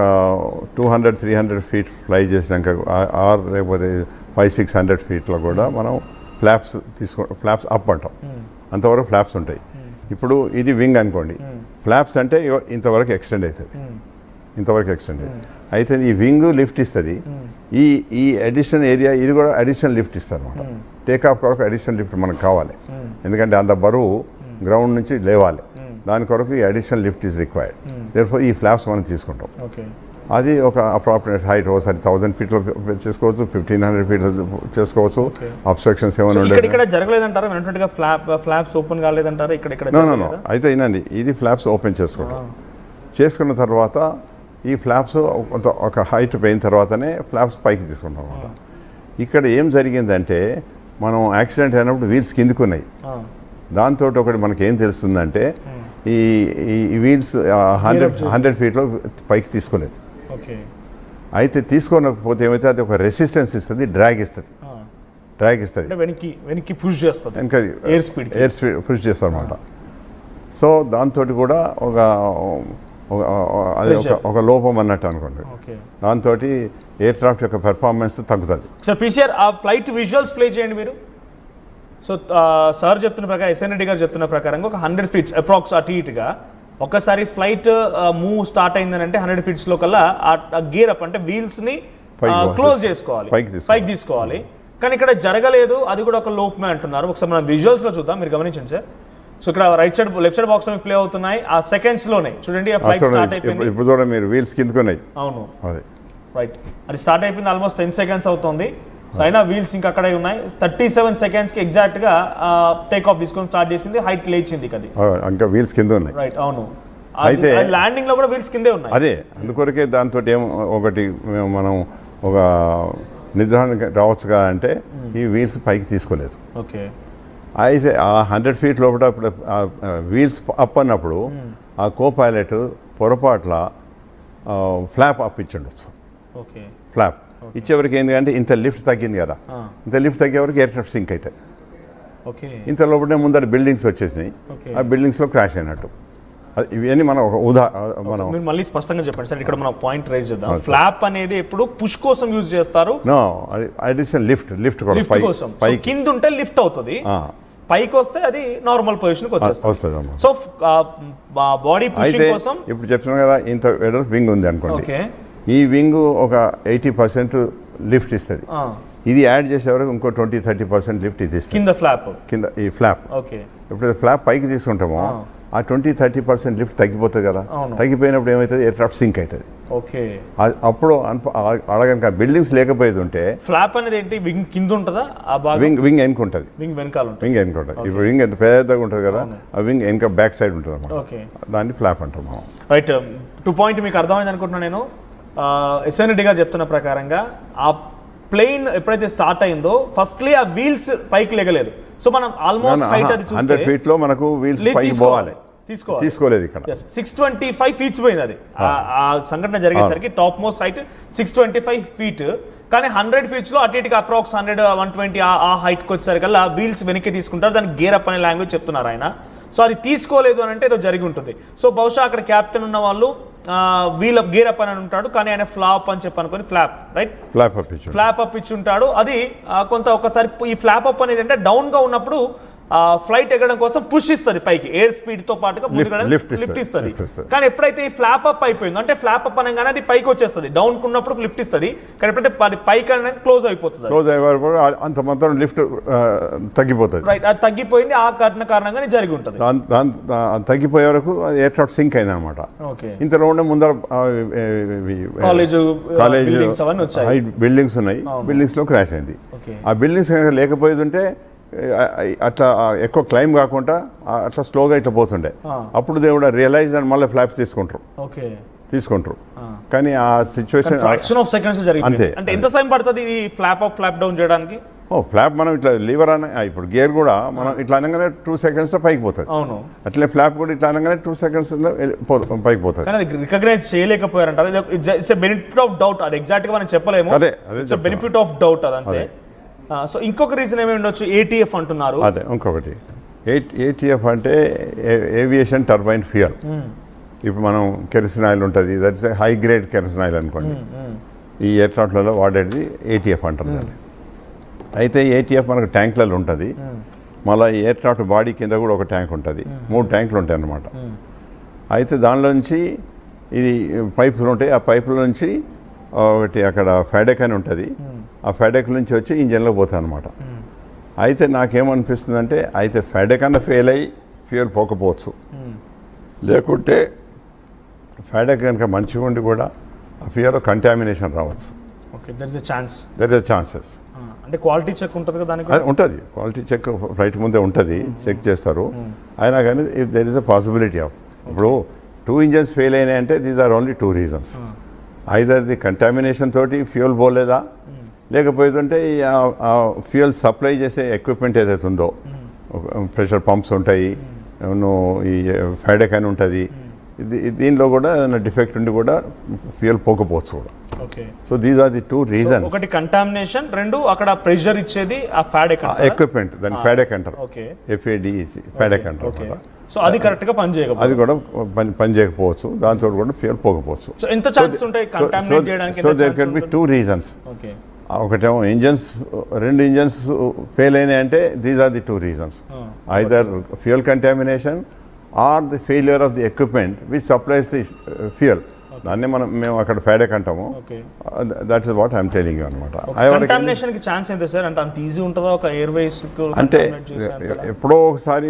200-300 feet ఫ్లై చేసినాక ఆర్ లేకపోతే 500-600 feetలో కూడా మనం ఫ్లాప్స్ అప్ అంటాం. అంతవరకు ఫ్లాప్స్ ఉంటాయి. ఇప్పుడు ఇది వింగ్ అనుకోండి, ఫ్లాప్స్ అంటే ఇంతవరకు ఎక్స్టెండ్ అవుతుంది, ఇంతవరకు ఎక్స్టెండ్ అవుతుంది. అయితే ఈ వింగ్ లిఫ్ట్ ఇస్తుంది, ఈ అడిషనల్ ఏరియా ఇది కూడా అడిషనల్ లిఫ్ట్ ఇస్తుంది అనమాట. టేకాఫ్ కొరకు అడిషనల్ లిఫ్ట్ మనకు కావాలి, ఎందుకంటే అంత బరువు గ్రౌండ్ నుంచి లేవాలి. దాని కొరకు ఈ additional lift is required. Therefore ఈ ఫ్లాప్స్ మనం తీసుకుంటాం. అది ఒక అప్రాప్రియేట్ హైట్, ఒకసారి 1000 feet చేసుకోవచ్చు, 1500 feet చేసుకోవచ్చు. అబ్స్ట్రక్షన్స్ ఏమైనా ఉండదు. ఇక్కడ జరగలేదంటారా? వెంటనే ఫ్లాప్స్ ఓపెన్ కాలేదంటారా? ఇక్కడ నో అయితే వినండి, ఇది ఫ్లాప్స్ ఓపెన్ చేసుకుంటాం. చేసుకున్న తర్వాత ఈ ఫ్లాప్స్ ఒక హైట్ పోయిన తర్వాతనే ఫ్లాప్స్ పైకి తీసుకుంటాం అన్నమాట. ఇక్కడ ఏం జరిగిందంటే మనం యాక్సిడెంట్ అయినప్పుడు వీల్స్ కిందికున్నాయి. దాంతో ఒకటి మనకి ఏం తెలుస్తుందంటే ఈ వీల్స్ 100 feet పైకి తీసుకోలేదు. అయితే తీసుకోకపోతే ఏమైతే అది ఒక రెసిస్టెన్స్ ఇస్తుంది, డ్రాగ్ ఇస్తుంది. వెనక్కి పుష్ చేస్తుంది, ఎయిర్ స్పీడ్ పుష్ చేస్తాం అనమాట. సో దాంతో కూడా అది ఒక లోపం అన్నట్టు అనుకోండి. దాంతో ఎయిర్క్రాఫ్ట్ యొక్క పెర్ఫార్మెన్స్ తగ్గుతుంది. సార్ పీసీఆర్ ఆ ఫ్లైట్ విజువల్స్ ప్లే చేయండి మీరు. సో సార్ చెప్తున్న ప్రకారం, ఎస్ఎన్ రెడ్డి గారు చెప్తున్న ప్రకారంగా ఒక 100 feet అప్రాక్స్ అటు ఇటుగా ఒకసారి ఫ్లైట్ మూవ్ స్టార్ట్ అయిందనంటే 100 feet లో కల్లా ఆ గేర్ అప్ అంటే వీల్స్ ని క్లోజ్ చేసుకోవాలి, పైకి తీసుకోవాలి. కానీ ఇక్కడ జరగలేదు, అది కూడా ఒక లోపమే అంటున్నారు. ఒకసారి మనం విజువల్స్ లో చూద్దాం, మీరు గమనించండి సార్. సో ఇక్కడ లెఫ్ట్ సైడ్ బాక్స్ లో ప్లే అవుతున్నాయి, ఆ సెకండ్స్ లోనే చూడండి ఆ ఫ్లైట్ స్టార్ట్ అయిపోయింది. ఇప్పుడు చూడండి మీరు, వీల్స్ కిందకున్నాయి. అవును, రైట్. అది స్టార్ట్ అయిపోయింది, ఆల్మోస్ట్ 10 seconds అవుతుంది. సో అయినా వీల్స్ ఇంకా అక్కడే ఉన్నాయి. 37 seconds కి ఎగ్జాక్ట్ గా టేక్ ఆఫ్ తీసుకొని స్టార్ట్ చేసింది, హైట్ లేచింది. అది ఇంకా వీల్స్ కింద ఉన్నాయి, రైట్. అవును, అయితే ల్యాండింగ్ లో కూడా వీల్స్ కిందే ఉన్నాయి. అదే అందుకొరకే దాంతో ఒకటి మనం ఒక నిర్ధారణ రావచ్చుగా అంటే ఈ వీల్స్ పైకి తీసుకోలేదు. ఓకే. అయితే ఆ 100 feet లోపల వీల్స్ అప్ అన్నప్పుడు ఆ కో పైలట్ పొరపాట్ల ఫ్లాప్ అప్ ఇచ్చిండొచ్చు. ఓకే. ఫ్లాప్ ఇచ్చేవరకు ఏంటి అంటే ఇంత లిఫ్ట్ తగ్గింది కదా, ఇంత లిఫ్ట్ తగ్గేవరకు ఎయిర్క్రాఫ్ట్ సింక్ అవుతుంది. ఓకే. ఇంత లోపలనే ముందర బిల్డింగ్స్ వచ్చేసినాయి, ఆ బిల్డింగ్స్లో క్రాష్ అయినట్టు. ఇవన్నీ మనం ఒక మనం మళ్ళీ స్పష్టంగా చెప్పండి సార్. ఇక్కడ మనం పాయింట్ రైజ్ చేద్దాం. ఫ్లాప్ అనేది ఎప్పుడు పుష్ కోసం యూజ్ చేస్తారు. నో, అడిషనల్ లిఫ్ట్ కోసం. కింద ఉంటే లిఫ్ట్ అవుతుంది, పైకి వస్తే అది నార్మల్ పొజిషన్ వస్తుంది. సో బాడీ పుషింగ్ కోసం ఇప్పుడు చెప్తున్నాం కదా, ఇంత వెడల్పు వింగ్ ఉంది అనుకోండి. ఈ వింగ్ ఒక 80% లిఫ్ట్ ఇస్తుంది. ఇది యాడ్ చేసే వరకు ఇంకో 20-30% లిఫ్ట్ ఇది ఇస్తుంది. కింద ఫ్లాప్, కింద ఈ ఫ్లాప్. ఓకే. ఇప్పుడు ఫ్లాప్ పైకి తీసుకుంటామో ఆ 20-30% లిఫ్ట్ తగ్గిపోతుంది కదా. తగ్గిపోయినప్పుడు ఏమవుతుంది, ఎయిర్ క్రాఫ్ట్ సింక్ అవుతుంది. ఓకే. అప్పుడు అడగనక బిల్డింగ్స్ లేకపోయేది ఉంటే ఫ్లాప్ అనేది ఏంటి, వింగ్ కింద ఉంటుందా, ఆ భాగం వింగ్ వెనుక ఉంటుంది, వింగ్ వెనకాల ఉంటుంది. వింగ్ వెనుక ఉంటుంది. ఇప్పుడు వింగ్ ఎంత పెద్దగా ఉంటుంది కదా, ఆ వింగ్ వెనుక బ్యాక్ సైడ్ ఉంటుంది అన్నమాట. ఓకే. దాన్ని ఫ్లాప్ అంటాం మనం. రైట్. 2 పాయింట్ మీకు అర్థమైంది అనుకుంటున్నాను నేను. ఎస్ఎన్ రెడ్డి గారు చెప్తున్న ప్రకారంగా ఆ ప్లేన్ ఎప్పుడైతే స్టార్ట్ అయిందో ఫస్ట్లీ ఆ వీల్స్ పైకి లేగలేదు. సో మనం ఆల్మోస్ట్ హైట్ అది 100 feet లో మనకు వీల్స్ పైకి పోవాలి, తీసుకోలేదు ఇక్కడ. 625 feet పోయింది అది. ఆ సంఘటన జరిగేసరికి టాప్ మోస్ట్ హైట్ 625 feet. కానీ 100 feet లో అటు ఇటుగా అప్రాక్స్ 100-120 ఆ హైట్కి వచ్చేసరికల్లా వీల్స్ వెనక్కి తీసుకుంటారు. దానికి గేర్ అప్ అనే లాంగ్వేజ్ చెప్తున్నారు ఆయన. సో అది తీసుకోలేదు అని అంటే ఏదో జరిగి ఉంటుంది. సో బహుశా అక్కడ క్యాప్టెన్ ఉన్న వాళ్ళు వీల్ గేర్ అప్ అని ఉంటాడు, కానీ ఆయన ఫ్లాప్ అని చెప్పి అనుకుని ఫ్లాప్ ఫ్లాప్ అప్ ఇచ్చి ఉంటాడు. అది కొంత ఒకసారి ఈ ఫ్లాప్ అప్ అనేది అంటే డౌన్ గా ఉన్నప్పుడు ఫ్లైట్ ఎగడం కోసం పుష్ ఇస్తుంది పైకి, ఎయిర్ స్పీడ్ తో పాటుగా లిఫ్ట్ ఇస్తుంది. కానీ ఎప్పుడైతే ఈ ఫ్లాప్ అప్ అయిపోయిందో అంటే ఫ్లాప్ అప్ అనగానే అది పైకి వచ్చేస్తుంది, డౌన్ ఉన్నప్పుడు లిఫ్ట్ ఇస్తుంది. కానీ ఎప్పుడైతే పైకి అనేది క్లోజ్ అయిపోతుంది, అంత మొత్తం లిఫ్ట్ తగ్గిపోతుంది. రైట్, అది తగ్గిపోయింది. ఆ కారణంగానే జరిగి ఉంటుంది. తగ్గిపోయే వరకు ఎయిర్ క్రాఫ్ట్ సింక్ అయింది అనమాట. ఇంతలో ఉండే ముందర కాలేజ్ బిల్డింగ్స్ ఉన్నాయి, బిల్డింగ్స్ లో క్రాష్ అయింది. ఆ బిల్డింగ్స్ లేకపోయేది ఉంటే అట్లా ఎక్కువ క్లైమ్ కాకుండా అట్లా స్లోగా ఇట్లా పోతుండే. అప్పుడు దేవుడు రియలైజ్ అని మళ్ళీ ఫ్లాప్స్ తీసుకుంటారు. కానీ ఆ సిచ్యువేషన్ అంతే. అంటే ఎంత టైం పడుతుంది ఇది ఫ్లాప్ అప్ ఫ్లాప్ డౌన్ చేయడానికి? ఫ్లాప్ మనం ఇట్లా లీవర్ అని ఇప్పుడు గేర్ కూడా మనం ఇట్లా అనగానే 2 seconds లో పైకి పోతుంది. అవును, అట్లే ఫ్లాప్ కూడా ఇట్లా అనగానే 2 seconds లో పైకి పోతుంది. కానీ అది రికగ్నైజ్ చేయలేకపోయారంటారు. It's benefit of doubt. అది ఎగ్జాక్ట్ గా మనం చెప్పలేము. అదే బెనిఫిట్ ఆఫ్ డౌట్ అదంతే. సో ఇంకొక రీజన్ ఏమేమి ఉండొచ్చు, ఏటీఎఫ్ అంటున్నారు. అదే ఇంకొకటి ఏటీఎఫ్ అంటే ఏవియేషన్ టర్బైన్ ఫ్యూయల్. ఇప్పుడు మనం కెరసిన్ ఆయిల్ ఉంటుంది, that is high grade kerosene oil అనుకోండి. ఈ ఎయిర్క్రాఫ్ట్లలో వాడేది ఏటీఎఫ్ అంటారు దాన్ని. అయితే ఏటీఎఫ్ మనకు ట్యాంక్లలో ఉంటుంది. మళ్ళీ ఎయిర్క్రాఫ్ట్ బాడీ కింద కూడా ఒక ట్యాంక్ ఉంటుంది, 3 ట్యాంకులు ఉంటాయి అన్నమాట. అయితే దానిలో నుంచి ఇది పైపులు ఉంటాయి. ఆ పైపుల నుంచి ఒకటి అక్కడ ఫెడెక్ అని ఉంటుంది, ఆ ఫెడెక్ నుంచి వచ్చి ఇంజన్లో పోతాయి అన్నమాట. అయితే నాకేమనిపిస్తుంది అంటే, అయితే ఫెడెక్ అన్న ఫెయిల్ అయ్యి ఫ్యూయల్ పోకపోవచ్చు, లేకుంటే ఫెడెక్ కనుక మంచిగా ఉండి కూడా ఆ ఫ్యూయల్ కంటామినేషన్ రావచ్చు. There is chances. అంటే క్వాలిటీ చెక్ ఉంటుంది కదా, ఉంటుంది క్వాలిటీ చెక్ ఫ్లైట్ ముందే ఉంటుంది, చెక్ చేస్తారు. అయినా కానీ if there is a possibility of, ఇప్పుడు 2 ఇంజన్స్ ఫెయిల్ అయినాయంటే these are only 2 reasons. Either the contamination తోటి ఫ్యూయల్ పోలేదా, లేకపోతుంటే ఆ ఫ్యూయల్ సప్లై చేసే ఎక్విప్మెంట్ ఏదైతే ఉందో, ప్రెషర్ పంప్స్ ఉంటాయి, ఈ ఫెడెక్ అని ఉంటుంది, దీనిలో కూడా ఏదైనా డిఫెక్ట్ ఉండి కూడా ఫ్యూయల్ పోకపోవచ్చు కూడా. So these are the 2 reasons. ఒకటి కంటామినేషన్, 2 అక్కడ ప్రెషర్ ఇచ్చేది ఆ ఫెడెక్ ఎక్విప్మెంట్, దాన్ని ఫెడెక్ అంటారు, FADEC ఫెడెక్ అంటారు. సో అది కరెక్ట్ గా పనిచేయకపోవచ్చు, అది కూడా పనిచేయకపోవచ్చు, దాంతో కూడా ఫ్యూయల్ పోకపోవచ్చు. సో ఎంత ఛాన్స్ ఉంటాయి కంటామినేట్ చేయడానికి? So there can be 2 reasons. ఒకటేమో ఇంజన్స్, 2 ఇంజన్స్ ఫెయిల్ అయినాయి అంటే these are the 2 reasons. Either fuel contamination or the failure of the equipment which supplies the fuel. దాన్ని మేము అక్కడ ఫెడెక్ అంటాము. That is what I'm telling you అనమాట. Contamination కి ఛాన్స్ ఎంత సార్? అంటే అంత ఈజీ ఉంటుందా ఒక ఎయిర్వేస్? అంటే ఎప్పుడో ఒకసారి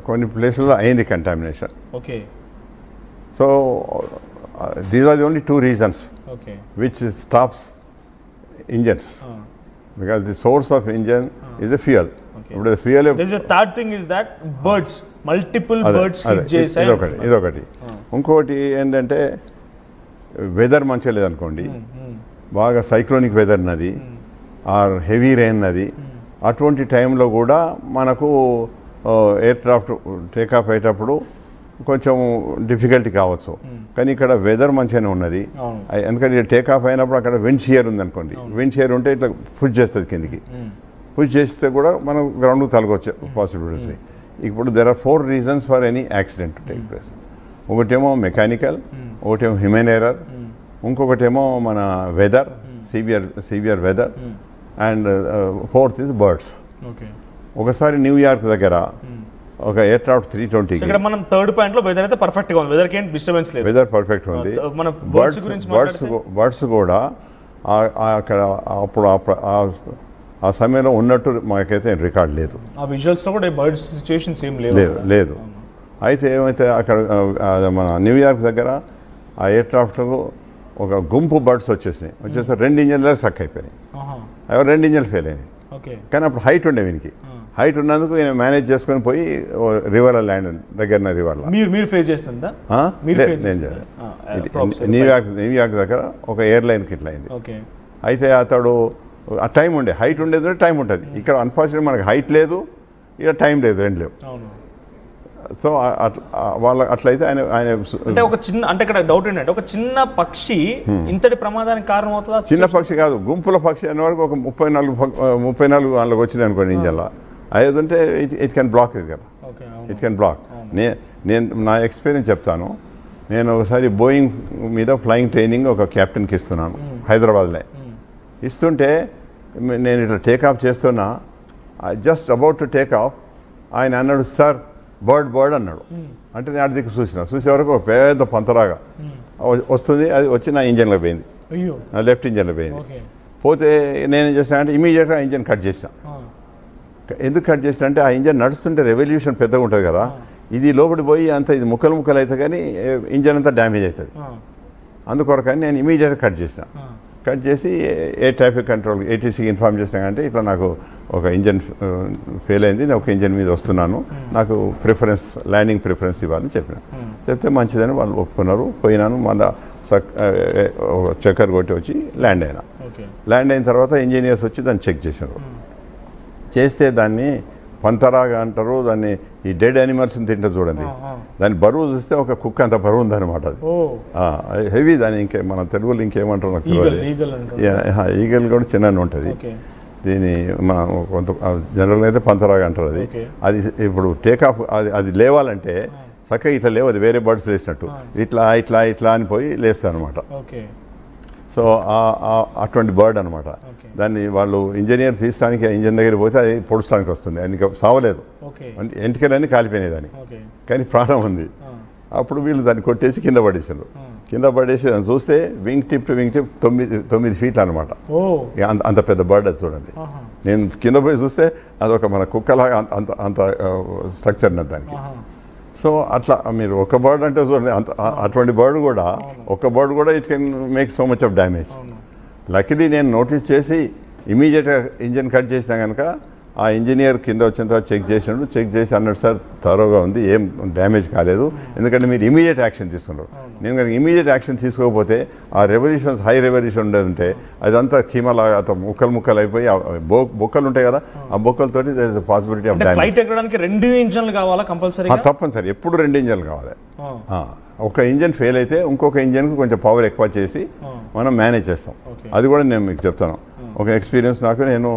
కొన్ని ప్లేసుల్లో అయింది contamination. Okay. So these are the only 2 reasons which stops engines, because the source of engine is the fuel. ఇప్పుడు fuel, there is a third thing is that birds, multiple birds hit చేసాయి. ఇదొకటి. ఇంకోటి ఏంటంటే weather మంచిగా లేదనుకోండి, బాగా cyclonic weather నది are heavy rain నది, అటువంటి టైంలో కూడా మనకు ఎయిర్ క్రాఫ్ట్ టేకాఫ్ అయ్యేటప్పుడు కొంచెం డిఫికల్టీ కావచ్చు. కానీ ఇక్కడ వెదర్ మంచిగానే ఉన్నది, ఎందుకంటే టేకాఫ్ అయినప్పుడు అక్కడ విండ్ షియర్ ఉందనుకోండి, విండ్ షియర్ ఉంటే ఇట్లా పుష్ చేస్తుంది కిందికి, పుష్ చేస్తే కూడా మనం గ్రౌండ్కి తలగొచ్చే పాసిబిలిటీ. ఇప్పుడు there are 4 reasons for any accident to take place. ఒకటేమో మెకానికల్, ఒకటేమో హ్యూమన్ ఎర్రర్, ఇంకొకటేమో మన weather, severe weather, and 4th is birds. ఒకసారి న్యూయార్క్ దగ్గర ఒక ఎయిర్ క్రాఫ్ట్ 320 ఇక్కడ మనం 3rd పాయింట్ లో వెదర్ అయితే పర్ఫెక్ట్ గా ఉంది, వెదర్ కి డిస్టర్బెన్స్ లేదు, వెదర్ పర్ఫెక్ట్ ఉంది. మన బర్డ్స్ కూడా అక్కడ అప్పుడు ఆ సమయంలో ఉన్నట్టు మాకైతే రికార్డ్ లేదు. ఆ విజువల్స్లో కూడా బర్డ్స్ సిచ్యువేషన్స్ ఏం లేదు. అయితే ఏమైతే అక్కడ మన న్యూయార్క్ దగ్గర ఆ ఎయిర్ క్రాఫ్ట్కు ఒక గుంపు బర్డ్స్ వచ్చేసినాయి. 2 ఇంజన్లు సక్ అయిపోయినాయి. అవి 2 ఇంజన్లు ఫెయిల్ అయినాయి. కానీ అప్పుడు హైట్ ఉండే వీనికి. హైట్ ఉన్నందుకు నేను మేనేజ్ చేసుకొని పోయి రివర్లో ల్యాండ్ దగ్గర రివర్లో మీరు ఫేస్ చేస్తుందా? నేను న్యూయార్క్ దగ్గర ఒక ఎయిర్లైన్కి ఇట్లా అయింది. అయితే అతడు ఆ టైం ఉండే హైట్ ఉండేది టైం ఉంటుంది. ఇక్కడ అన్ఫార్చునేట్ మనకి హైట్ లేదు, ఇక్కడ టైం లేదు, 2 లేవు. సో వాళ్ళ అట్లయితే ఆయన అంటే ఒక చిన్న అంటే ఇక్కడ డౌట్ ఏంటంటే ఒక చిన్న పక్షి ఇంతటి ప్రమాదానికి కారణం అవుతుందా? చిన్న పక్షి కాదు, గుంపుల పక్షి అనే వరకు ఒక 34 వాళ్ళకి వచ్చినాయి అనుకోండి ఇంజన్లో. అదేంటే ఇట్ కెన్ బ్లాక్ ఇది కదా, ఇట్ కెన్ బ్లాక్. నేను నా ఎక్స్పీరియన్స్ చెప్తాను. నేను ఒకసారి బోయింగ్ మీద ఫ్లయింగ్ ట్రైనింగ్ ఒక క్యాప్టెన్కి ఇస్తున్నాను హైదరాబాద్లో. ఇస్తుంటే నేను ఇట్లా టేకాఫ్ చేస్తున్నా, జస్ట్ అబౌట్ టు టేకాఫ్ ఆయన అన్నాడు, సార్ బర్డ్ అన్నాడు. అంటే నేను అడిగి చూసే వరకు ఒక పెద్ద పంతరాగా వస్తుంది. అది వచ్చి నా ఇంజన్లో పోయింది, నా లెఫ్ట్ ఇంజన్లో పోయింది. పోతే నేనేం చేసిన అంటే ఇమీడియట్గా ఇంజన్ కట్ చేసిన. ఎందుకు కట్ చేసిన అంటే ఆ ఇంజన్ నడుస్తుంటే రెవల్యూషన్ పెద్దగా ఉంటుంది కదా, ఇది లోపలి పోయి అంత ఇది ముక్కలు అయితే కానీ ఇంజన్ అంతా డ్యామేజ్ అవుతుంది. అందుకొరకని నేను ఇమీడియట్గా కట్ చేసిన. కట్ చేసి ఎయిర్ ట్రాఫిక్ కంట్రోల్ ఏటీసీకి ఇన్ఫార్మ్ చేసినా అంటే ఇట్లా నాకు ఒక ఇంజన్ ఫెయిల్ అయింది, నేను ఒక ఇంజన్ మీద వస్తున్నాను, నాకు ల్యాండింగ్ ప్రిఫరెన్స్ ఇవ్వాలని చెప్పిన. చెప్తే మంచిదని వాళ్ళు ఒప్పుకున్నారు. పోయినాను, మళ్ళీ చక్కర్ కొట్టి వచ్చి ల్యాండ్ అయినా. ల్యాండ్ అయిన తర్వాత ఇంజనీర్స్ వచ్చి దాన్ని చెక్ చేశారు. చేస్తే దాన్ని పంతరాగా అంటారు, దాన్ని ఈ డెడ్ యానిమల్స్ని తింటే చూడండి, దాని బరువు చూస్తే ఒక కుక్క అంత బరువు ఉందన్నమాట. అది హెవీ. దాన్ని మన తెలుగులో ఇంకేమంటారు నాకు తెలియదు. ఈగల్ కూడా చిన్న ఉంటుంది. దీని మన కొంత జనరల్గా అయితే పంతరాగా అంటారు. అది ఇప్పుడు టేకాఫ్ అది లేవాలంటే చక్కగా ఇట్లా లేవు, అది వేరే బర్డ్స్ లేసినట్టు ఇట్లా అని పోయి లేస్తాను అనమాట. సో అటువంటి బర్డ్ అనమాట. దాన్ని వాళ్ళు ఇంజనీర్ తీయడానికి ఇంజన్ దగ్గర పోతే అది పొడుస్తానికి వస్తుంది. అది ఇంకా సావలేదు, ఎంటికలన్నీ కాలిపోయినాయి దాన్ని, కానీ ప్రాణం ఉంది. అప్పుడు వీళ్ళు దాన్ని కొట్టేసి కింద పడేసారు. కింద పడేసి దాన్ని చూస్తే wing tip to wing tip 9 ఫీట్లు అనమాట. అంత పెద్ద బర్డ్ అది చూడండి. నేను కింద పోయి చూస్తే అదొక మన కుక్కలాగా అంత స్ట్రక్చర్ ఉన్నది దానికి. సో అట్లా మీరు ఒక బర్డ్ అంటే చూడండి, అటువంటి బర్డ్ కూడా it can make so much of damage. Luckily నేను నోటీస్ చేసి ఇమీడియట్గా ఇంజన్ కట్ చేసినా కనుక ఆ ఇంజనీర్ కింద వచ్చిన తర్వాత చెక్ చేసి అన్నాడు, సార్ థరోగా ఉంది, ఏం డ్యామేజ్ కాలేదు, ఎందుకంటే మీరు ఇమీడియట్ యాక్షన్ తీసుకున్నారు. నేను కనుక ఇమీడియట్ యాక్షన్ తీసుకోకపోతే ఆ రెవల్యూషన్స్ హై రెవల్యూషన్ ఉండేదంటే అదంతా కీమలాగా ముక్కలు అయిపోయి బొక్కలు ఉంటాయి కదా, ఆ బొక్కలతోటి పాసిబిలిటీ ఆఫ్ డ్యామేజ్. 2 ఇంజన్లు కావాలా కంపల్సరీ? తప్పనిసరి, ఎప్పుడు 2 ఇంజన్లు కావాలి. ఒక ఇంజన్ ఫెయిల్ అయితే ఇంకొక ఇంజన్కి కొంచెం పవర్ ఎక్కువ చేసి మనం మేనేజ్ చేస్తాం. అది కూడా నేను మీకు చెప్తాను ఒక ఎక్స్పీరియన్స్ నాకు. నేను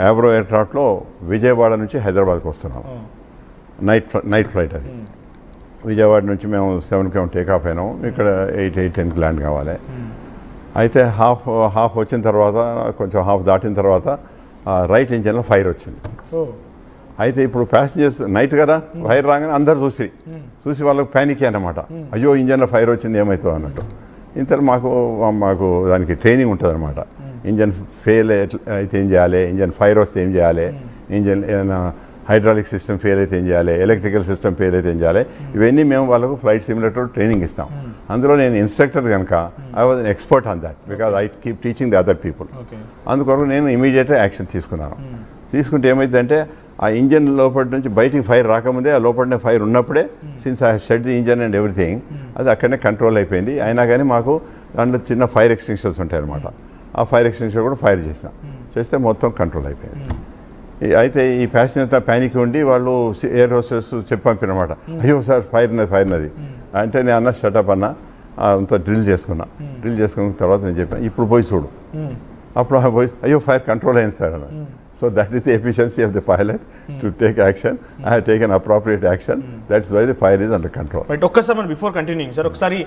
యాబ్రో ఎయిర్ క్రాఫ్ట్లో విజయవాడ నుంచి హైదరాబాద్కి వస్తున్నాను. నైట్ ఫ్లైట్ అది. విజయవాడ నుంచి మేము 7కి టేకాఫ్ అయినాము. ఇక్కడ 8-10కి ల్యాండ్ కావాలి. అయితే హాఫ్ వచ్చిన తర్వాత కొంచెం హాఫ్ దాటిన తర్వాత రైట్ ఇంజన్లో ఫైర్ వచ్చింది. అయితే ఇప్పుడు ప్యాసింజర్స్ నైట్ కదా, ఫైర్ రాగానే అందరు చూసి వాళ్ళకి ప్యానిక్ అన్నమాట. అయ్యో ఇంజన్లో ఫైర్ వచ్చింది ఏమవుతుందో అన్నట్టు. ఇంత మాకు దానికి ట్రైనింగ్ ఉంటుంది అనమాట. ఇంజన్ ఫెయిల్ అయితే ఏం చేయాలి, ఇంజన్ ఫైర్ వస్తే ఏం చేయాలి, ఇంజన్ ఏదైనా హైడ్రాలిక్ సిస్టమ్ ఫెయిల్ అయితే ఏం చేయాలి, ఎలక్ట్రికల్ సిస్టమ్ ఫెయిల్ అయితే ఏం చేయాలి, ఇవన్నీ మేము వాళ్ళకు ఫ్లైట్ సిమ్యులేటర్ ట్రైనింగ్ ఇస్తాం. అందులో నేను ఇన్స్ట్రక్టర్ కనుక I was an expert on that because I keep teaching the other people. అందుకొరకు నేను ఇమీడియట్గా యాక్షన్ తీసుకున్నాను. తీసుకుంటే ఏమైందంటే ఆ ఇంజన్ లోపల నుంచి బయటికి ఫైర్ రాకముందే ఆ లోపలనే ఫైర్ ఉన్నప్పుడే since I shut the engine and everything అది అక్కడనే కంట్రోల్ అయిపోయింది. అయినా కానీ మాకు దాంట్లో చిన్న ఫైర్ ఎక్స్టింగ్షన్స్ ఉంటాయి అనమాట. ఆ ఫైర్ ఎక్స్టింగ్షన్ కూడా ఫైర్ చేస్తే మొత్తం కంట్రోల్ అయిపోయింది. అయితే ఈ ప్యాసింజర్ ప్యానిక్ ఉండి వాళ్ళు ఎయిర్ హోస్టెస్ చెప్పారనమాట, అయ్యో సార్ ఫైర్ నది అంటే నేను అన్న షటప్ అన్న అంతా డ్రిల్ చేసుకున్న తర్వాత నేను చెప్పాను ఇప్పుడు పోయి చూడు. అప్పుడు పోయి అయ్యో ఫైర్ కంట్రోల్ అయింది సార్ అన్న. So that is the efficiency of the pilot to take action. I have taken appropriate action. That's why the fire is under control. Right. ఒక్కసారి మనం బిఫోర్ కంటిన్యూయింగ్ సార్ ఒకసారి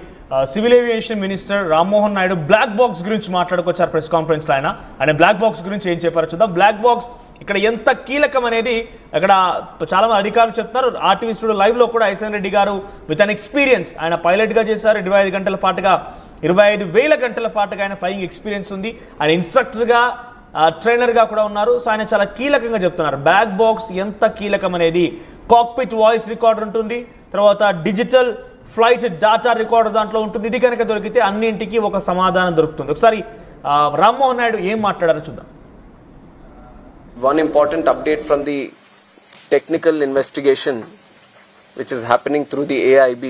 civil aviation minister Rammohan Naidu black box గురించి మాట్లాడుకొచ్చారు press కాన్ఫరెన్స్లో. ఆయన black box గురించి ఏం చెప్పారో చూద్దాం. బ్లాక్ బాక్స్ ఇక్కడ ఎంత కీలకం అనేది అక్కడ చాలా మంది అధికారులు చెప్తున్నారు. ఆర్టీవీ స్టూడియో లైవ్లో కూడా ఐసన్ రెడ్డి గారు విత్ అన్ ఎక్స్పీరియన్స్ ఆయన పైలట్గా చేశారు. 25 గంటల పాటుగా 25,000 గంటల పాటుగా ఆయన ఫ్లయింగ్ ఎక్స్పీరియన్స్ ఉంది. ఆయన ఇన్స్ట్రక్టర్గా ట్రైనర్గా కూడా ఉన్నారు. సో ఆయన చాలా కీలకంగా చెప్తున్నారు బ్లాక్ బాక్స్ ఎంత కీలకం అనేది. కాక్పిట్ వాయిస్ రికార్డర్ ఉంటుంది, తర్వాత డిజిటల్ ఫ్లైట్ డాటా రికార్డర్ దాంట్లో ఉంటుంది. ఇది కనుక దొరికితే అన్నింటికి ఒక సమాధానం దొరుకుతుంది. ఒకసారి రామ్మోహన్ నాయుడు ఏం మాట్లాడారో చూద్దాం. One important update from the technical investigation which is happening through the AIB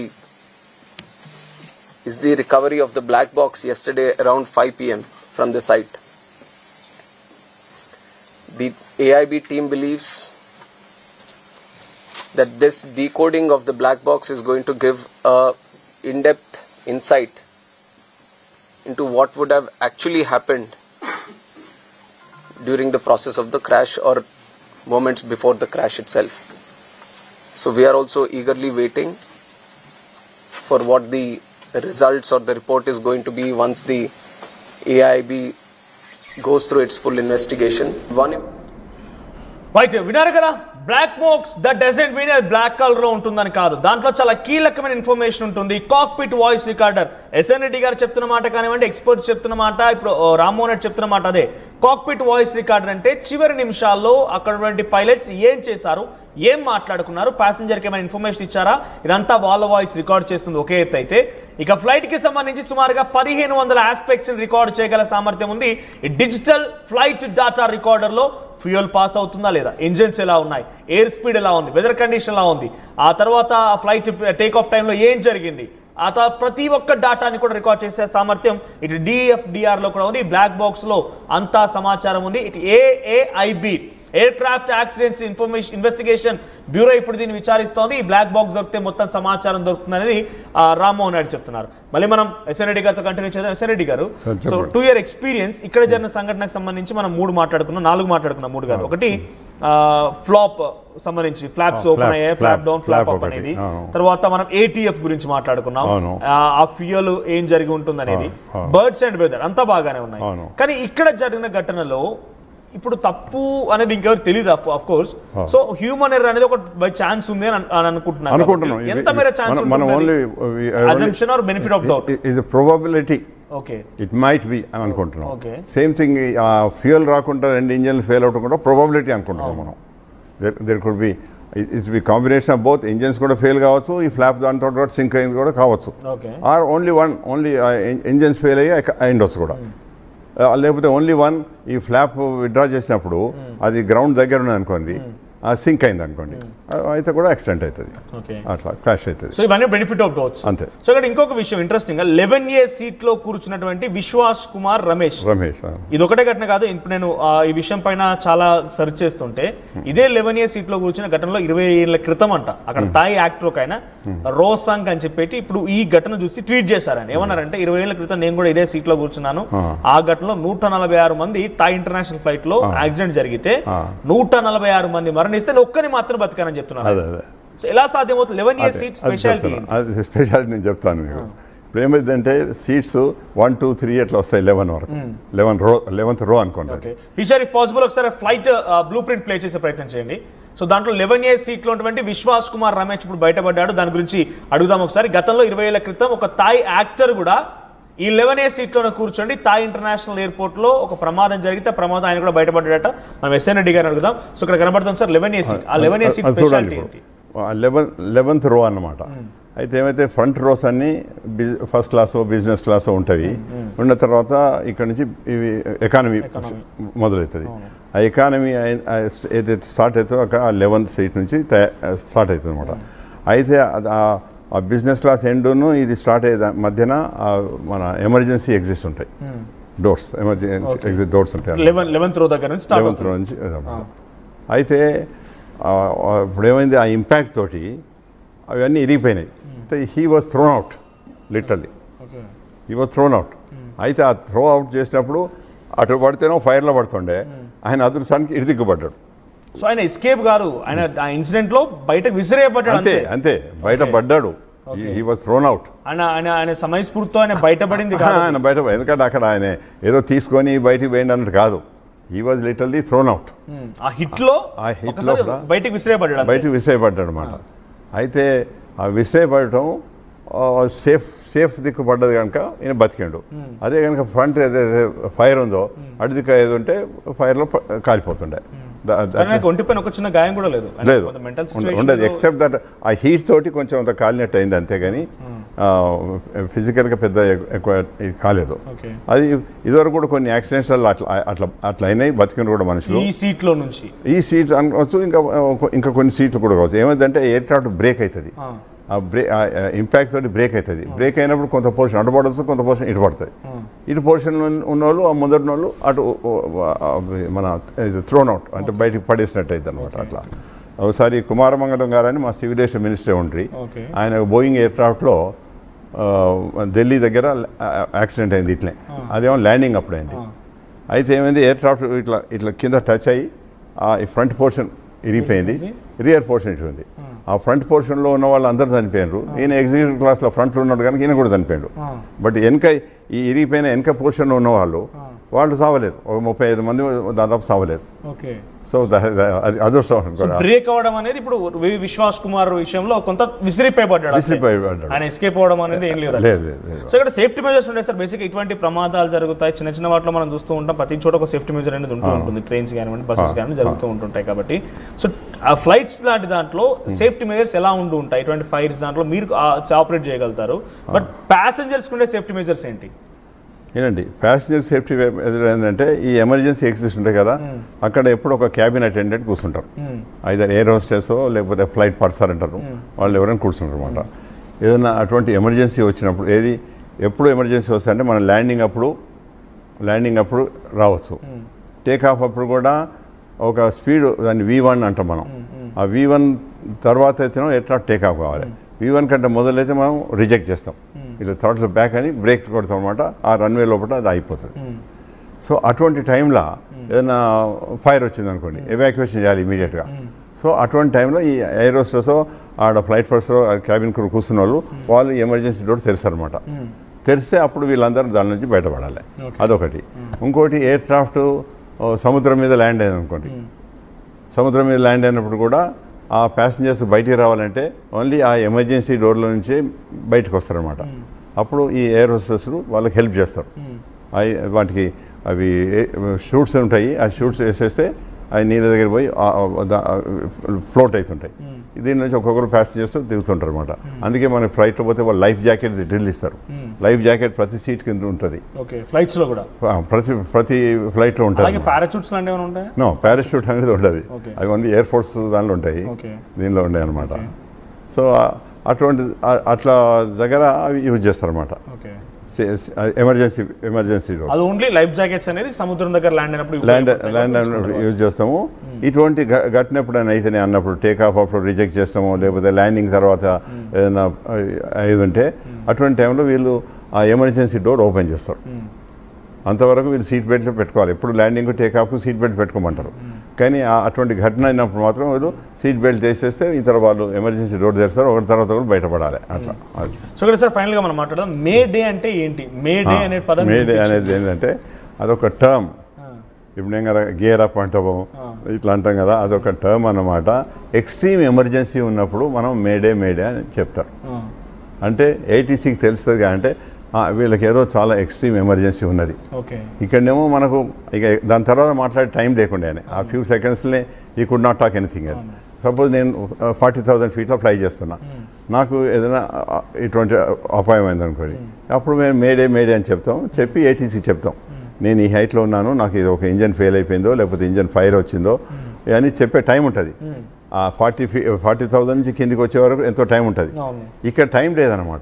is the recovery of the black box yesterday around 5 p.m. from the site. The AIB team believes that this decoding of the black box is going to give a in-depth insight into what would have actually happened during the process of the crash or moments before the crash itself. So we are also eagerly waiting for what the results or the report is going to be once the AIB goes through its full investigation. Right, విన్నారు కదా, black box that doesn't mean అది black colour లో ఉంటుందని కాదు, దాంట్లో చాలా కీలకమైన information ఉంటుంది. Cockpit voice recorder S N Reddy గారు చెప్తున్న మాట కానివ్వండి, ఎక్స్పర్ట్స్ చెప్తున్న మాట, ఇప్పుడు రామ్మోహన్ రెడ్డి చెప్తున్న మాట అదే. కాక్పిట్ వాయిస్ రికార్డర్ అంటే చివరి నిమిషాల్లో అక్కడ పైలట్స్ ఏం చేశారు, ఏం మాట్లాడుకున్నారు, ప్యాసింజర్కి ఏమైనా ఇన్ఫర్మేషన్ ఇచ్చారా, ఇదంతా వాళ్ళ వాయిస్ రికార్డ్ చేస్తుంది ఒకే ఎత్తు అయితే. ఇక ఫ్లైట్కి సంబంధించి సుమారుగా 1500 ఆస్పెక్ట్స్ రికార్డ్ చేయగల సామర్థ్యం ఉంది. ఈ డిజిటల్ ఫ్లైట్ డాటా రికార్డర్లో ఫ్యూయల్ పాస్ అవుతుందా లేదా, ఇంజిన్స్ ఎలా ఉన్నాయి, ఎయిర్ స్పీడ్ ఎలా ఉంది, వెదర్ కండిషన్ ఎలా ఉంది, ఆ తర్వాత ఫ్లైట్ టేక్ ఆఫ్ టైంలో ఏం జరిగింది, ఆ ప్రతి ఒక్క డాటాని కూడా రికార్డ్ చేసే సామర్థ్యం ఇటు DFDRలో కూడా ఉంది. బ్లాక్ బాక్స్లో అంతా సమాచారం ఉంది. ఇటు AAIB air craft accidents investigation bureau ఇప్పుడు దీన్ని విచారిస్తోంది. ఈ బ్లాక్ బాక్స్ దొరికితే మొత్తం సమాచారం దొరుకుతుంది అనేది రామ్మోహన్ నాయుడు చెప్తున్నారు. మళ్ళీ మనం ఎస్ఎన్ రెడ్డి గారితో కంటిన్యూ చేద్దాం. ఎస్ఎన్ రెడ్డి గారు, సో 2 year ఎక్స్పీరియన్స్ ఇక్కడ జరిగిన సంఘటనకు సంబంధించి మనం 4 మాట్లాడుకున్నాం. 3 గారు, ఒకటి ఫ్లాప్ సంబంధించి ఫ్లాప్స్ ఓపెన్ అయ్యాయి, ఫ్లాప్ డౌన్ ఫ్లాప్ అప్ అనేది. తర్వాత మనం ATF గురించి మాట్లాడుకున్నాం, ఆ ఫ్యూయల్ ఏం జరిగి ఉంటుంది అనేది. బర్డ్స్ అండ్ వెదర్ అంతా బాగానే ఉన్నాయి. కానీ ఇక్కడ జరిగిన ఘటనలో ఇప్పుడు తప్పు అనేది ఇంకెవరు తెలియదు of course. So human error అనేది ఒక బై ఛాన్స్ ఉంది అని అనుకుంటున్నాను. ఎంత మేర ఛాన్స్ ఉంటుంది? Assumption are benefit of doubt is a probability. Okay, it might be అని అనుకుంటున్నాం. సేమ్ థింగ్, ఫ్యూయల్ రాకుండా 2 ఇంజన్లు ఫెయిల్ అవడం కూడా ప్రాబబిలిటీ అనుకుంటున్నాం మనం. There could be it's be combination of both. Engines కూడా ఫెయిల్ కావచ్చు, ఈ ఫ్లాప్ దాంతో కూడా సింక్ అయింది కూడా కావచ్చు, ఆర్ ఓన్లీ ఇంజన్స్ ఫెయిల్ అయ్యి అయిండొచ్చు కూడా. లేకపోతే ఓన్లీ 1 ఈ ఫ్లాప్ విత్డ్రా చేసినప్పుడు అది గ్రౌండ్ దగ్గర ఉన్నది అనుకోండి, సింక్ అయింది అనుకోండి, అయితే కూడా యాక్సిడెంట్ అవుతుంది, అట్లా క్రాష్ అవుతుంది. సో ఇవన్నీ బెనిఫిట్ ఆఫ్ డౌట్స్ అంతే. సో ఇక్కడ ఇంకొక విషయం ఇంట్రెస్టింగ్ గా 11A సీట్లో కూర్చున్నటువంటి విశ్వాస్ కుమార్ రమేష్, ఇది ఒకటే ఘటన కాదు. ఇప్పుడు నేను ఈ విషయం పైన చాలా సెర్చ్ చేస్తుంటే ఇదే 11A సీట్లో కూర్చున్న ఘటనలో 20 ఏళ్ల క్రితం అంట అక్కడ థాయ్ యాక్టర్ ఒక ఆయన రోసాంగ్ అని చెప్పేసి ఇప్పుడు ఈ ఘటన చూసి ట్వీట్ చేశారని. ఏమన్నారంటే 20 ఏళ్ల క్రితం నేను కూడా ఇదే సీట్లో కూర్చున్నాను, ఆ ఘటనలో 146 మంది థాయ్ ఇంటర్నేషనల్ ఫ్లైట్ లో యాక్సిడెంట్ జరిగితే 146 మంది మరణిస్తే ఒక్కని మాత్రం బతికారని చెప్తున్నారు. ఎలా సాధ్యమవుతుంది? 11A సీట్ స్పెషాలిటీ నేను చెప్తాను మీకు. ఇప్పుడు ఏమైందంటే సీట్స్ 1, 2, 3 అట్లా వస్తాయి 11 వరకు, 11th రో అనుకోండి. ఈసారి ఇఫ్ పాసిబుల్ ఒకసారి ఫ్లైట్ బ్లూ ప్రింట్ ప్లే చేసే ప్రయత్నం చేయండి. సో దాంట్లో 11A సీట్లో ఉన్నటువంటి విశ్వాస్ కుమార్ రమేష్ ఇప్పుడు బయటపడ్డాడు. దాని గురించి అడుగుదాం ఒకసారి. గతంలో 20 ఏళ్ల క్రితం ఒక థాయ్ యాక్టర్ కూడా ఈ 11A సీట్లోనే కూర్చోండి థాయ్ ఇంటర్నేషనల్ ఎయిర్పోర్ట్లో ఒక ప్రమాదం జరిగితే ప్రమాదం ఆయన కూడా బయటపడ్డాడట. మనం ఎస్ఎన్ రెడ్డి గారిని అడుగుదాం. సో ఇక్కడ కనబడుతుంది సార్ 11A సీట్. ఆ 11A సీట్ స్పెషాలిటీ ఏంటి? 11th రో అన్నమాట. అయితే ఏమైతే ఫ్రంట్ రోస్ అన్ని ఫస్ట్ క్లాస్ బిజినెస్ క్లాస్ ఉంటాయి. ఉన్న తర్వాత ఇక్కడ నుంచి ఇవి ఎకానమీ మొదలవుతుంది. ఆ ఎకానమీ ఏదైతే స్టార్ట్ అవుతుందో అక్కడ 11th సీట్ నుంచి స్టార్ట్ అవుతుంది అనమాట. అయితే ఆ బిజినెస్ క్లాస్ ఎండును ఇది స్టార్ట్ అయ్యే మధ్యన మన ఎమర్జెన్సీ ఎగ్జిట్స్ ఉంటాయి, డోర్స్, ఎమర్జెన్సీ ఎగ్జిట్ డోర్స్ ఉంటాయి 11th రో దగ్గర నుంచి 11th రో నుంచి. అయితే ఇప్పుడు ఏమైంది, ఆ ఇంపాక్ట్ తోటి అవన్నీ ఇరిగిపోయినాయి. అయితే he was throne out, literally he was throne out. అయితే ఆ థ్రో అవుట్ చేసినప్పుడు అటు పడితేనో ఫైర్లో పడుతుండే, ఆయన అదృష్టానికి ఇడిదిగ్గుపడ్డాడు. సో ఆయన ఎస్కేప్ గారు, ఆయన ఆ ఇన్సిడెంట్ లో బయటకు విసిరేయబడ్డాడు. అంతే అంతే, బయట పడ్డాడు. He was throne out. ఆయన సమయస్ఫూర్తితో ఆయన బయటపడింది, ఆయన బయట, ఎందుకంటే అక్కడ ఆయన ఏదో తీసుకొని బయటికి పోయింది అన్నట్టు కాదు. He was literally throne out. ఆ హిట్ లో బయటకు విసిరేయబడ్డాడు అన్నమాట. అయితే ఆ విసిరేయబడటం సేఫ్ దిక్కు పడ్డది కనుక ఈయన బతికిండు. అదే కనుక ఫ్రంట్ ఏదైతే ఫైర్ ఉందో అటు దిక్కు ఏది ఉంటే ఫైర్లో కాలిపోతుండే. ఒంటిపైన ఒక చిన్న గాయం కూడా లేదు ఉండదు, ఎక్సెప్ట్ దట్ ఆ హీట్ తోటి కొంచెం అంత కాలినట్టు అయింది అంతేగాని ఫిజికల్గా పెద్ద ఎక్కువ కాలేదు. అది ఇదివరకు కూడా కొన్ని యాక్సిడెంట్స్లో అట్లా అయినాయి, బతికిన కూడా మనుషులు. ఈ సీట్ అనవచ్చు, ఇంకా కొన్ని సీట్లు కూడా కావచ్చు. ఏమైందంటే ఎయిర్ క్రాఫ్ట్ బ్రేక్ అవుతుంది, ఇంపాక్ట్ తోటి బ్రేక్ అవుతుంది. బ్రేక్ అయినప్పుడు కొంత పోర్షన్ అటు పడవచ్చు, కొంత పోర్షన్ ఇటు పడుతుంది. ఇటు పోర్షన్ ఉన్న వాళ్ళు ఆ ముందటి వాళ్ళు అటు మన థ్రోన్ అవుట్ అంటే బయటికి పడేసినట్టు అవుతుంది అనమాట. అట్లా ఒకసారి కుమారమంగళం గారని మా సివిల్ ఏవియేషన్ మినిస్టర్ ఉండ్రి, ఆయన బోయింగ్ ఎయిర్ క్రాఫ్ట్లో ఢిల్లీ దగ్గర యాక్సిడెంట్ అయింది ఇట్లే. అదేమో ల్యాండింగ్ అప్పుడు అయింది. అయితే ఏమైంది, ఎయిర్ క్రాఫ్ట్ ఇట్లా కింద టచ్ అయ్యి ఆ ఫ్రంట్ పోర్షన్ ఇరిగిపోయింది, రియర్ పోర్షన్ ఇటు ఉంది. ఆ ఫ్రంట్ పోర్షన్లో ఉన్న వాళ్ళు అందరూ చనిపోయినారు. ఈయన ఎగ్జిక్యూటివ్ క్లాస్లో ఫ్రంట్లో ఉన్నాడు కానీ ఈయన కూడా చనిపోయాడు. బట్ వెనక ఈ ఇరిగిపోయిన వెనక పోర్షన్లో ఉన్న వాళ్ళు సావలేదు, ఒక 35 మంది దాదాపు సావలేదు. సో అది అదృష్టం. బ్రేక్ అవడం అనేది ఇప్పుడు విశ్వాస్ కుమార్ విషయంలో కొంత విసిరిపోయబడ్డాడు, ఆయన ఎస్కేప్ అవడం అనేది ఏం లేదు. సో ఇక్కడ సేఫ్టీ మెజర్స్ ఉంటాయి సార్. బేసిక్ ఇటువంటి ప్రమాదాలు జరుగుతాయి, చిన్న చిన్న వాటిలో మనం చూస్తూ ఉంటాం. ప్రతి చోట ఒక సేఫ్టీ మెజర్ అనేది ఉంటూ ఉంటుంది, ట్రైన్స్ కానివ్వండి, బస్సెస్ కానివ్వండి జరుగుతూ ఉంటుంటాయి. కాబట్టి సో ఆ ఫ్లైట్స్ లాంటి దాంట్లో సేఫ్టీ మెజర్స్ ఎలా ఉంటూ ఉంటాయి? ఇటువంటి ఫైర్స్ దాంట్లో మీరు ఆపరేట్ చేయగలుగుతారు, బట్ ప్యాసింజర్స్ ఉండే సేఫ్టీ మెజర్స్ ఏంటి? ఏనండి, ప్యాసింజర్ సేఫ్టీ ఏంటంటే ఈ ఎమర్జెన్సీ ఎగ్జిట్ ఉంటాయి కదా, అక్కడ ఎప్పుడు ఒక క్యాబిన్ అటెండెంట్ కూర్చుంటారు. ఐదర్ ఎయిర్ హోస్టెసో లేకపోతే ఫ్లైట్ పర్సర్ అంటారు, వాళ్ళు ఎవరైనా కూర్చుంటారు అనమాట. ఏదైనా అటువంటి ఎమర్జెన్సీ వచ్చినప్పుడు, ఎప్పుడు ఎమర్జెన్సీ వస్తాయంటే మన ల్యాండింగ్ అప్పుడు రావచ్చు, టేక్ ఆఫ్ అప్పుడు కూడా ఒక స్పీడ్, దాన్ని V1 అంటాం మనం. ఆ V1 తర్వాత అయితేనో ఎట్లా టేక్ ఆఫ్ కావాలి. V1 కంటే మొదలైతే మనం రిజెక్ట్ చేస్తాం, ఇలా థాట్స్ బ్యాక్ అని బ్రేక్ కొడతాం అనమాట. ఆ రన్వే లోపల అది అయిపోతుంది. సో అటువంటి టైంలో ఏదైనా ఫైర్ వచ్చింది అనుకోండి, ఎవాక్యుయేషన్ చేయాలి ఇమీడియట్గా. సో అటువంటి టైంలో ఈ ఎయిర్ హోస్టెస్ ఆడ ఫ్లైట్ పర్సన్ క్యాబిన్ కూర్చున్న వాళ్ళు ఎమర్జెన్సీ డోర్ తెరుస్తారనమాట. తెరిస్తే అప్పుడు వీళ్ళందరూ దాని నుంచి బయటపడాలి. అదొకటి. ఇంకోటి ఎయిర్ క్రాఫ్ట్ సముద్రం మీద ల్యాండ్ అయింది అనుకోండి, సముద్రం మీద ల్యాండ్ అయినప్పుడు కూడా ఆ ప్యాసింజర్స్ బయటికి రావాలంటే ఓన్లీ ఆ ఎమర్జెన్సీ డోర్లో నుంచే బయటకు వస్తారనమాట. అప్పుడు ఈ ఎయిర్ హోస్టెస్లు వాళ్ళకి హెల్ప్ చేస్తారు. వాటికి అవి షూట్స్ ఉంటాయి, ఆ షూట్స్ వేసేస్తే అవి నీళ్ళ దగ్గర పోయి ఫ్లోట్ అవుతుంటాయి. దీని నుంచి ఒక్కొక్కరు ప్యాసింజర్స్ దిగుతుంటారు అనమాట. అందుకే మన ఫ్లైట్లో పోతే వాళ్ళు లైఫ్ జాకెట్ డ్రిల్ ఇస్తారు. లైఫ్ జాకెట్ ప్రతి సీట్ కింద ఉంటుంది, ఫ్లైట్స్లో కూడా ప్రతి ఫ్లైట్లో ఉంటుంది. పారాచూట్స్ లాంటివి ఉంటాయి? నో, పారాషూట్ అనేది ఉండదు, అవి ఓన్లీ ఎయిర్ ఫోర్స్ దానిలో ఉంటాయి, దీనిలో ఉంటాయి అనమాట. సో అట్లా దగ్గర అవి యూజ్ చేస్తారు అనమాట. ఎమర్జెన్సీ అది ఓన్లీ లైఫ్ జాకెట్స్ అనేది సముద్రం దగ్గర ల్యాండ్ అయినప్పుడు యూజ్ చేస్తాము. ఇటువంటి ఘటనప్పుడు అయితేనే అన్నప్పుడు టేక్ ఆఫ్ అప్పుడు రిజెక్ట్ చేస్తాము, లేకపోతే ల్యాండింగ్ తర్వాత ఏదైనా అయి ఉంటే అటువంటి టైంలో వీళ్ళు ఆ ఎమర్జెన్సీ డోర్ ఓపెన్ చేస్తారు. అంతవరకు వీళ్ళు సీట్ బెల్ట్లు పెట్టుకోవాలి. ఎప్పుడు ల్యాండింగ్ టేక్ ఆఫ్కు సీట్ బెల్ట్ పెట్టుకోమంటారు. కానీ అటువంటి ఘటన అయినప్పుడు మాత్రం వీళ్ళు సీట్ బెల్ట్ చేసేస్తే ఇతర వాళ్ళు ఎమర్జెన్సీ డోర్ తెస్తారు, ఒకరి తర్వాత ఒకరు బయటపడాలి. అట్లా. సో ఇక్కడ సార్ ఫైనల్గా మనం మాట్లాడదాం, మే డే అంటే ఏంటి? మే డే అనేది ఏంటంటే అదొక టర్మ్. ఇప్పుడు నేను కదా గేర్ అప్ అంటాము, ఇట్లా అంటాం కదా, అదొక టర్మ్ అన్నమాట. ఎక్స్ట్రీమ్ ఎమర్జెన్సీ ఉన్నప్పుడు మనం మేడే అని చెప్తారు. అంటే ఏటీసీకి తెలుస్తుంది అంటే వీళ్ళకి ఏదో చాలా ఎక్స్ట్రీమ్ ఎమర్జెన్సీ ఉన్నది. ఇక్కడనేమో మనకు ఇక దాని తర్వాత మాట్లాడే టైం లేకుండా ఆ ఫ్యూ సెకండ్స్నే ఈ could not talk anything else. Suppose నేను 40,000 ఫీట్లో ఫ్లై చేస్తున్నా, నాకు ఏదైనా ఇటువంటి అపాయం అయింది అనుకోండి, అప్పుడు మేము మేడే అని చెప్తాం. చెప్పి ఏటీసీ చెప్తాం, నేను ఈ హైట్లో ఉన్నాను, నాకు ఇది ఒక ఇంజన్ ఫెయిల్ అయిపోయిందో లేకపోతే ఇంజన్ ఫైర్ వచ్చిందో అని చెప్పే టైం ఉంటుంది. ఆ 40,000 నుంచి కిందికి వచ్చే వరకు ఎంతో టైం ఉంటుంది. ఇక్కడ టైం లేదనమాట.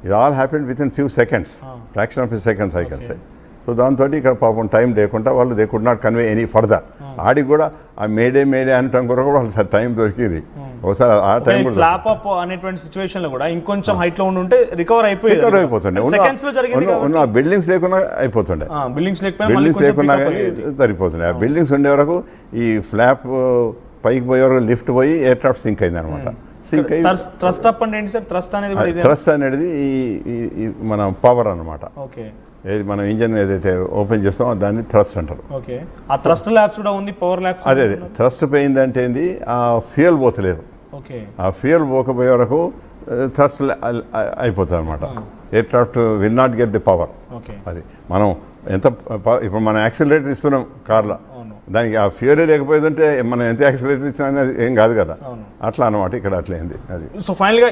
ఇది all happened with in few seconds, fraction of seconds I can say. So దాంతో ఇక్కడ పాపం టైం లేకుండా వాళ్ళు they could not convey any further. ఆడికి కూడా ఆ మేడే అనటం కొరకు కూడా వాళ్ళ టైం దొరికింది. ఒకసారి ఆ టైం ఫ్లాప్ అప్ అనేటువంటి సిచువేషన్ లో కూడా ఇంకొంచెం హైట్ లో ఉంటే రికవర్ అయిపోతుండే. ఉన్న బిల్డింగ్స్ లేకుండా అయిపోతుండే, బిల్డింగ్స్ లేకున్నా కానీ సరిపోతుండే. ఆ బిల్డింగ్స్ ఉండే వరకు ఈ ఫ్లాప్ పైకి పోయే వరకు లిఫ్ట్ పోయి ఎయిర్ క్రాఫ్ట్ సింక్ అయింది అనమాట. సింక్ అయ్యి థ్రస్ట్ అనేది ఈ మన పవర్ అనమాట. ఏది మనం ఇంజన్ ఏదైతే ఓపెన్ చేస్తామో దాన్ని థ్రస్ట్ అంటారు. అదే థ్రస్ట్ పోయిందంటే ఏంది, ఆ ఫ్యూయల్ పోతలేదు. ఆ ఫ్యూయల్ పోకపోయే వరకు థ్రస్ట్ అయిపోతుంది అనమాట. Aircraft will not get the power. అది మనం ఎంత ఇప్పుడు మనం యాక్సిలరేటర్ ఇస్తున్నాం కార్లో, దానికి ఆ ఫ్యూరే లేకపోయిందంటే మనం ఎంత యాక్సిలరేటర్ ఇచ్చినా ఏం కాదు కదా, అట్లా అనమాట. ఇక్కడ అట్లా అయింది అది. సో ఫైనల్గా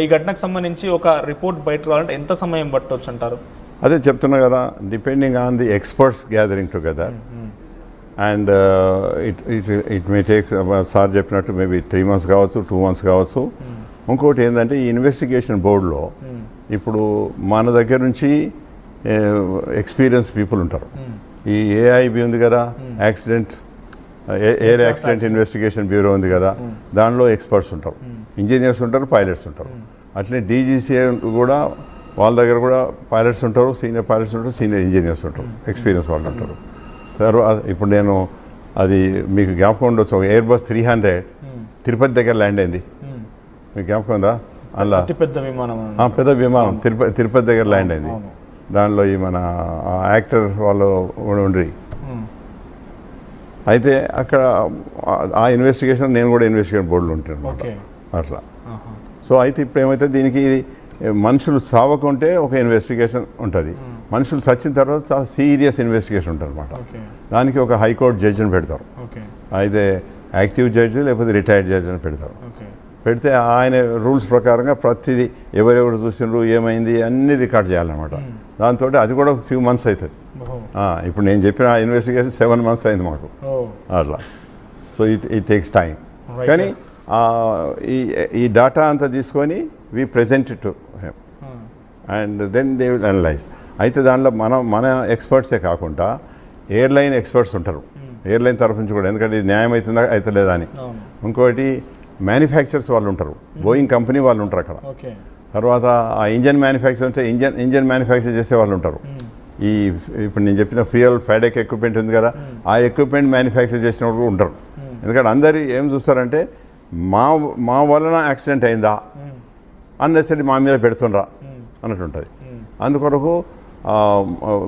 ఈ ఘటనకు సంబంధించి ఒక రిపోర్ట్ బయట రావాలంటే ఎంత సమయం పట్టవచ్చు అంటారు? అదే చెప్తున్నా కదా, depending on the experts gathering together and it may take, sir చెప్పినట్టు మేబీ 3 months కావచ్చు, 2 months కావచ్చు. ఇంకోటి ఏంటంటే ఈ ఇన్వెస్టిగేషన్ బోర్డులో ఇప్పుడు మన దగ్గర నుంచి ఎక్స్పీరియన్స్ పీపుల్ ఉంటారు. ఈ ఏఐబి ఉంది కదా, accident air accident investigation bureau ఉంది కదా, దానిలో ఎక్స్పర్ట్స్ ఉంటారు, ఇంజనీర్స్ ఉంటారు, పైలట్స్ ఉంటారు. అట్లనే డీజీసీఏ కూడా వాళ్ళ దగ్గర కూడా పైలట్స్ ఉంటారు, సీనియర్ పైలట్స్ ఉంటారు, సీనియర్ ఇంజనీర్స్ ఉంటారు, ఎక్స్పీరియన్స్ వాళ్ళు ఉంటారు. తర్వాత ఇప్పుడు నేను అది మీకు జ్ఞాపకం ఉండొచ్చు, ఒక ఎయిర్ బస్ 300 తిరుపతి దగ్గర ల్యాండ్ అయింది. మీకు జ్ఞాపకం ఉందా? అలా పెద్ద విమానం తిరుపతి దగ్గర ల్యాండ్ అయింది. దానిలో ఈ మన యాక్టర్ వాళ్ళు ఉండ్రి. అయితే అక్కడ ఆ ఇన్వెస్టిగేషన్ నేను కూడా ఇన్వెస్టిగేషన్ బోర్డులో ఉంటాను అట్లా. సో అయితే ఇప్పుడు ఏమైతే దీనికి మనుషులు సావకుంటే ఒక ఇన్వెస్టిగేషన్ ఉంటుంది, మనుషులు చచ్చిన తర్వాత చాలా సీరియస్ ఇన్వెస్టిగేషన్ ఉంటుంది అనమాట. దానికి ఒక హైకోర్టు జడ్జిని పెడతారు, అయితే యాక్టివ్ జడ్జి లేకపోతే రిటైర్డ్ జడ్జి అని పెడతారు. పెడితే ఆయన రూల్స్ ప్రకారంగా ప్రతిదీ ఎవరెవరు చూసినారు, ఏమైంది అన్నీ రికార్డ్ చేయాలన్నమాట. దాంతో అది కూడా ఫ్యూ మంత్స్ అవుతుంది. ఇప్పుడు నేను చెప్పిన ఇన్వెస్టిగేషన్ 7 months అయింది మాకు అట్లా. So it takes time. కానీ ఈ డేటా అంతా తీసుకొని we present to them and then they will analyse. అయితే దాంట్లో మన ఎక్స్పర్ట్సే కాకుండా ఎయిర్లైన్ ఎక్స్పర్ట్స్ ఉంటారు, ఎయిర్లైన్ తరఫు నుంచి కూడా, ఎందుకంటే ఇది న్యాయం అవుతుందా అవుతలేదా అని. ఇంకోటి మ్యానుఫ్యాక్చరర్స్ వాళ్ళు ఉంటారు, బోయింగ్ కంపెనీ వాళ్ళు ఉంటారు అక్కడ. తర్వాత ఆ ఇంజన్ మ్యానుఫ్యాక్చర్ ఉంటే ఇంజన్ మ్యానుఫ్యాక్చర్ చేసే వాళ్ళు ఉంటారు. ఇప్పుడు నేను చెప్పిన ఫ్యూయల్ ఫైడెక్ ఎక్విప్మెంట్ ఉంది కదా, ఆ ఎక్విప్మెంట్ మ్యానుఫ్యాక్చర్ చేసిన వాళ్ళు కూడా ఉంటారు. ఎందుకంటే అందరు ఏం చూస్తారంటే మా వలన యాక్సిడెంట్ అయిందా, అన్నెసరీ మా మీద పెడుతుండ్రా అన్నట్టు ఉంటుంది. అందుకొరకు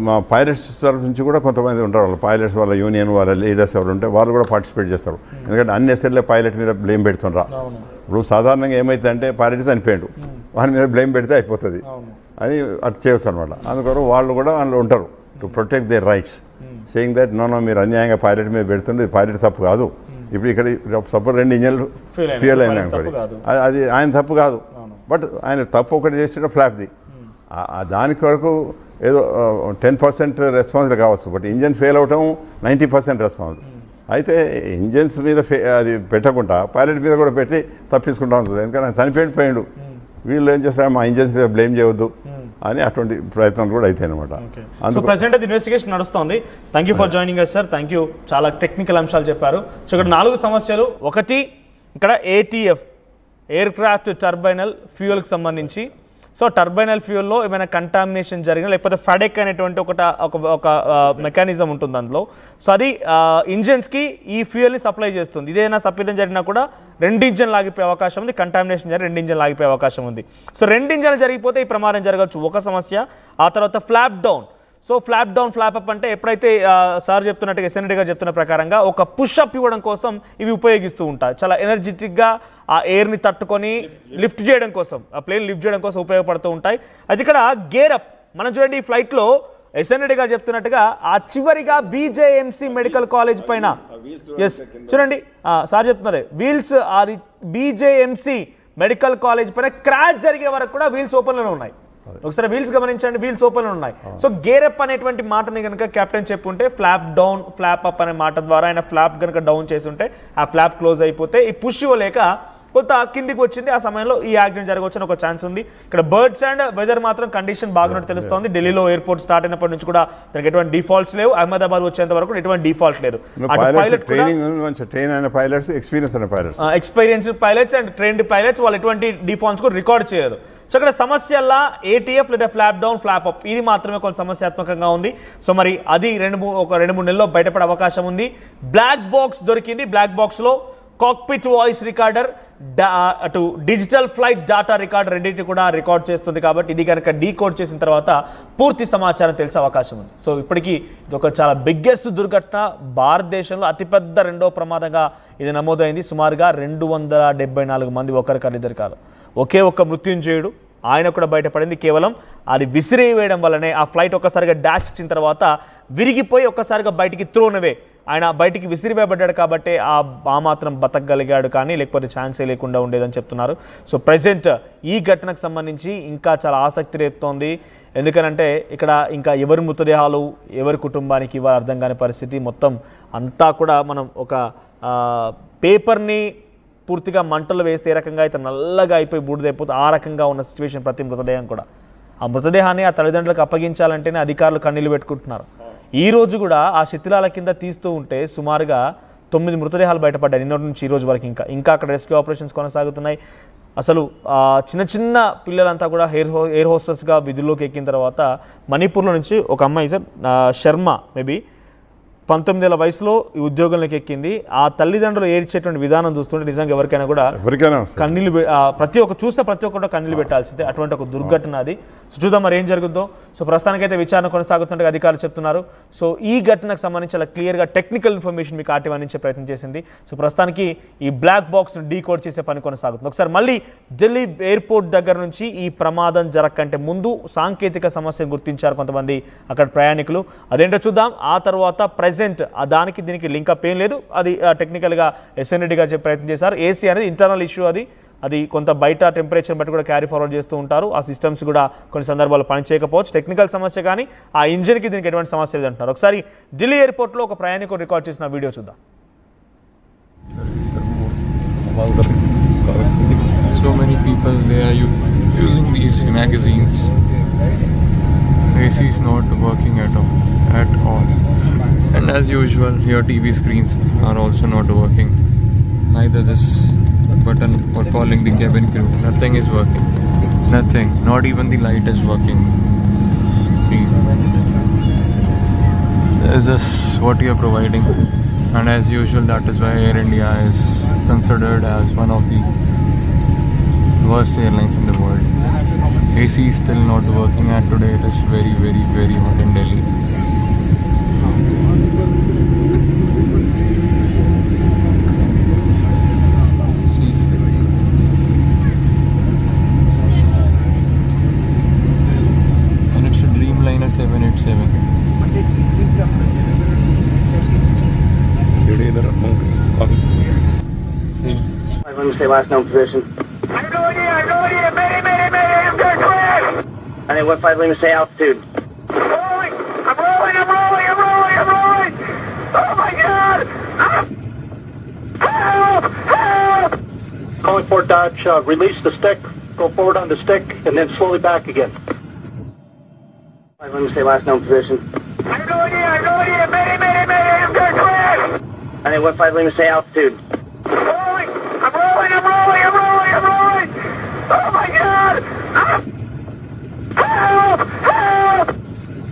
మా పైలట్స్ తరఫు నుంచి కూడా కొంతమంది ఉంటారు, వాళ్ళు పైలట్స్ వాళ్ళ యూనియన్ వాళ్ళ లీడర్స్ ఎవరు ఉంటే వాళ్ళు కూడా పార్టిసిపేట్ చేస్తారు. ఎందుకంటే అన్నెసరీలో పైలట్ మీద బ్లేమ్ పెడుతుండ్రా. ఇప్పుడు సాధారణంగా ఏమవుతుందంటే పైలట్ చనిపోయాడు, వాని మీద బ్లేమ్ పెడితే అయిపోతుంది అని అటు చేయవచ్చు అనమాట. అందుకొరకు వాళ్ళు కూడా అందులో ఉంటారు to protect their rights, saying that no మీరు అన్యాయంగా పైలట్ మీద పెడుతుంటే పైలట్ తప్పు కాదు. ఇప్పుడు ఇక్కడ సపోజ్ 2 ఇంజన్లు ఫ్యూయల్ అయింది అనుకోండి, అది ఆయన తప్పు కాదు, బట్ ఆయన తప్పు ఒకటి చేసిన ఫ్లాప్ది. దానికి వరకు ఏదో 10% రెస్పాన్సిబుల్ కావచ్చు, బట్ ఇంజన్ ఫెయిల్ అవటం 90% రెస్పాన్సిబుల్. అయితే ఇంజన్స్ మీద అది పెట్టకుండా పైలట్ మీద కూడా పెట్టి తప్పించుకుంటా ఉంటుంది. ఎందుకంటే ఆయన చనిపోయిండు, వీళ్ళు ఏం చేస్తారు మా ఇంజన్స్ మీద బ్లేమ్ చేయవద్దు అని అటువంటి ప్రయత్నాలు కూడా అయితే అనమాట. సో ప్రెసెంట్ అది ఇన్వెస్టిగేషన్ నడుస్తుంది. Thank you for joining us sir, thank you. చాలా టెక్నికల్ అంశాలు చెప్పారు. సో ఇక్కడ 4 సమస్యలు. ఒకటి, ఇక్కడ ATF ఎయిర్ క్రాఫ్ట్ టర్బైనల్ ఫ్యూయల్కి సంబంధించి. సో టర్బైనల్ ఫ్యూయల్లో ఏమైనా కంటామినేషన్ జరిగిన, లేకపోతే ఫడెక్ అనేటువంటి ఒక మెకానిజం ఉంటుంది అందులో. సో అది ఇంజన్స్కి ఈ ఫ్యూయల్ని సప్లై చేస్తుంది. ఇదేనా తప్పిదం జరిగినా కూడా 2 ఇంజన్లు ఆగిపోయే అవకాశం ఉంది, కంటామినేషన్ జరిగి 2 ఇంజన్లు ఆగిపోయే అవకాశం ఉంది. సో 2 ఇంజన్లు జరిగిపోతే ఈ ప్రమాదం జరగచ్చు, ఒక సమస్య. ఆ తర్వాత flop down. So flop down flop up అంటే ఎప్పుడైతే సార్ చెప్తున్నట్టుగా SND గారు చెప్తున్న ప్రకారంగా ఒక పుషప్ ఇవ్వడం కోసం ఇవి ఉపయోగిస్తూ ఉంటారు. చాలా ఎనర్జెటిక్గా ఆ ఎయిర్ని తట్టుకొని లిఫ్ట్ చేయడం కోసం, ఆ ప్లేన్ లిఫ్ట్ చేయడం కోసం ఉపయోగపడుతూ ఉంటాయి. అది ఇక్కడ గేర్ అప్. మనం చూడండి ఈ ఫ్లైట్లో SND గారు చెప్తున్నట్టుగా ఆ చివరిగా BJMC మెడికల్ కాలేజ్ పైన, ఎస్ చూడండి సార్ చెప్తున్నారు, వీల్స్ అది BJMC మెడికల్ కాలేజ్ పైన క్రాష్ జరిగే వరకు కూడా వీల్స్ ఓపెన్లోనే ఉన్నాయి. ఒకసారి వీల్స్ గమనించండి, వీల్స్ ఓపెన్ ఉన్నాయి. సో గేర్ అప్ అనేటువంటి మాటని కనుక కెప్టెన్ చెప్పుంటే ఫ్లాప్ డౌన్ ఫ్లాప్ అప్ అనే మాట ద్వారా ఆయన ఫ్లాప్ కనుక డౌన్ చేసి ఉంటే ఆ ఫ్లాప్ క్లోజ్ అయిపోతే ఈ పుష్ ఇవ్వలేక కొంత కిందికి వచ్చింది, ఆ సమయంలో ఈ యాక్సిడెంట్ జరగవచ్చని ఒక ఛాన్స్ ఉంది. ఇక్కడ బర్డ్స్ అండ్ వెదర్ మాత్రం కండిషన్ బాగున్నట్టు తెలుస్తోంది. ఢిల్లీలో ఎయిర్పోర్ట్ స్టార్ట్ అయినప్పటి నుంచి కూడా దానికి ఎటువంటి డిఫాల్ట్స్ లేవు, అహ్మదాబాద్ వచ్చేంత వరకు ఎటువంటి డిఫాల్ట్ లేదు. Experienced pilots and trained pilots వాళ్ళు ఎటువంటి డిఫాల్ట్స్ కూడా రికార్డ్ చేయరు. సో ఇక్కడ సమస్యల్లా ATF లేదా ఫ్లాప్ డౌన్ ఫ్లాప్ అప్ ఇది మాత్రమే కొంత సమస్యాత్మకంగా ఉంది. సో మరి అది 2-3 నెలల్లో బయటపడే అవకాశం ఉంది. బ్లాక్ బాక్స్ దొరికింది. బ్లాక్ బాక్స్లో కాక్పిట్ వాయిస్ రికార్డర్, అటు డిజిటల్ ఫ్లైట్ డేటా రికార్డర్ రెండింటి కూడా రికార్డ్ చేస్తుంది. కాబట్టి ఇది కనుక డీకోడ్ చేసిన తర్వాత పూర్తి సమాచారం తెలిసే అవకాశం ఉంది. సో ఇప్పటికీ ఇది ఒక చాలా బిగ్గెస్ట్ దుర్ఘటన, భారతదేశంలో అతిపెద్ద 2వ ప్రమాదంగా ఇది నమోదైంది. సుమారుగా 274 మంది, ఒకరిద్దరు కాదు ఒకే ఒక్క మృత్యుంజయుడు ఆయన కూడా బయటపడింది. కేవలం అది విసిరేయడం వల్లనే ఆ ఫ్లైట్ ఒక్కసారిగా డాష్ ఇచ్చిన తర్వాత విరిగిపోయి ఒక్కసారిగా బయటికి త్రోనవే ఆయన బయటికి విసిరివేయబడ్డాడు కాబట్టి ఆ మాత్రం బతకగలిగాడు, కానీ లేకపోతే ఛాన్సే లేకుండా ఉండేదని చెప్తున్నారు. సో ప్రజెంట్ ఈ ఘటనకు సంబంధించి ఇంకా చాలా ఆసక్తి రేపుతోంది. ఎందుకనంటే ఇక్కడ ఇంకా ఎవరి మృతదేహాలు ఎవరి కుటుంబానికి ఇవ్వాలి అర్థం కాని పరిస్థితి. మొత్తం అంతా కూడా మనం ఒక పేపర్ని పూర్తిగా మంటలు వేస్తే ఏ రకంగా అయితే నల్లగా అయిపోయి బూడిదైపోతే ఆ రకంగా ఉన్న సిచ్యువేషన్ ప్రతి మృతదేహం కూడా. ఆ మృతదేహాన్ని ఆ తల్లిదండ్రులకు అప్పగించాలంటేనే అధికారులు కన్నీళ్లు పెట్టుకుంటున్నారు. ఈ రోజు కూడా ఆ శిథిలాల కింద తీస్తూ ఉంటే సుమారుగా 9 మృతదేహాలు బయటపడ్డాయి నిన్నటి నుంచి ఈ రోజు వరకు. ఇంకా అక్కడ రెస్క్యూ ఆపరేషన్స్ కొనసాగుతున్నాయి. అసలు చిన్న చిన్న పిల్లలంతా కూడా ఎయిర్ హోస్టెస్గా విధుల్లోకి ఎక్కిన తర్వాత మణిపూర్లో నుంచి ఒక అమ్మాయి సార్ శర్మ మేబీ 19 ఏళ్ల వయసులో ఈ ఉద్యోగంలోకి ఎక్కింది. ఆ తల్లిదండ్రులు ఏడ్చేటువంటి విధానం చూస్తుంటే నిజంగా ఎవరికైనా కూడా కన్నీళ్ళు ప్రతి ఒక్కరు కన్నీళ్ళు పెట్టాల్సిందే. అటువంటి ఒక దుర్ఘటన అది. సో చూద్దాం మరి ఏం జరుగుతుందో. సో ప్రస్తుతానికైతే విచారణ కొనసాగుతుంటే అధికారులు చెప్తున్నారు. సో ఈ ఘటనకు సంబంధించి చాలా క్లియర్గా టెక్నికల్ ఇన్ఫర్మేషన్ మీకు ఆర్టీవీ అందించే ప్రయత్నం చేసింది. సో ప్రస్తుతానికి ఈ బ్లాక్ బాక్స్ను డీకోడ్ చేసే పని కొనసాగుతుంది. ఒకసారి మళ్ళీ ఢిల్లీ ఎయిర్పోర్ట్ దగ్గర నుంచి ఈ ప్రమాదం జరగకంటే ముందు సాంకేతిక సమస్యను గుర్తించారు కొంతమంది అక్కడ ప్రయాణికులు. అదేంటో చూద్దాం. ఆ తర్వాత దానికి దీనికి లింకప్ ఏం లేదు, అది టెక్నికల్గా ఎస్ఎన్ రెడ్డి గారు చెప్పే ప్రయత్నం చేశారు. ఏసీ అనేది ఇంటర్నల్ ఇష్యూ, అది కొంత బయట టెంపరేచర్ బట్టి కూడా క్యారీ ఫార్వర్డ్ చేస్తూ ఉంటారు. ఆ సిస్టమ్స్ కూడా కొన్ని సందర్భాలు పనిచేయకపోవచ్చు, టెక్నికల్ సమస్య, కానీ ఆ ఇంజిన్కి దీనికి ఎటువంటి సమస్య లేదంటున్నారు. ఒకసారి ఢిల్లీ ఎయిర్పోర్ట్లో ఒక ప్రయాణికుడు రికార్డ్ చేసిన వీడియో చూద్దాం. So many people, they are using these magazines. AC is not working at all. And as usual, your TV screens are also not working. Neither this button for calling the cabin crew. Nothing is working. Nothing. Not even the light is working. See, this is what you are providing. And as usual, that is why Air India is considered as one of the worst airlines in the world. AC is still not working, and today it is very, very, very hot in Delhi. And it's a Dreamliner 787. Let me say last known position. I'm going in, mayday, I'm going to crash! And then what 5, let me say altitude. I'm rolling! Oh my God! Help! Calling Fort Dodge, release the stick, go forward on the stick, and then slowly back again. 5, let me say last known position. I'm going in, mayday, I'm going to crash! And then what 5, let me say altitude. I'm rolling! Oh my God! Help!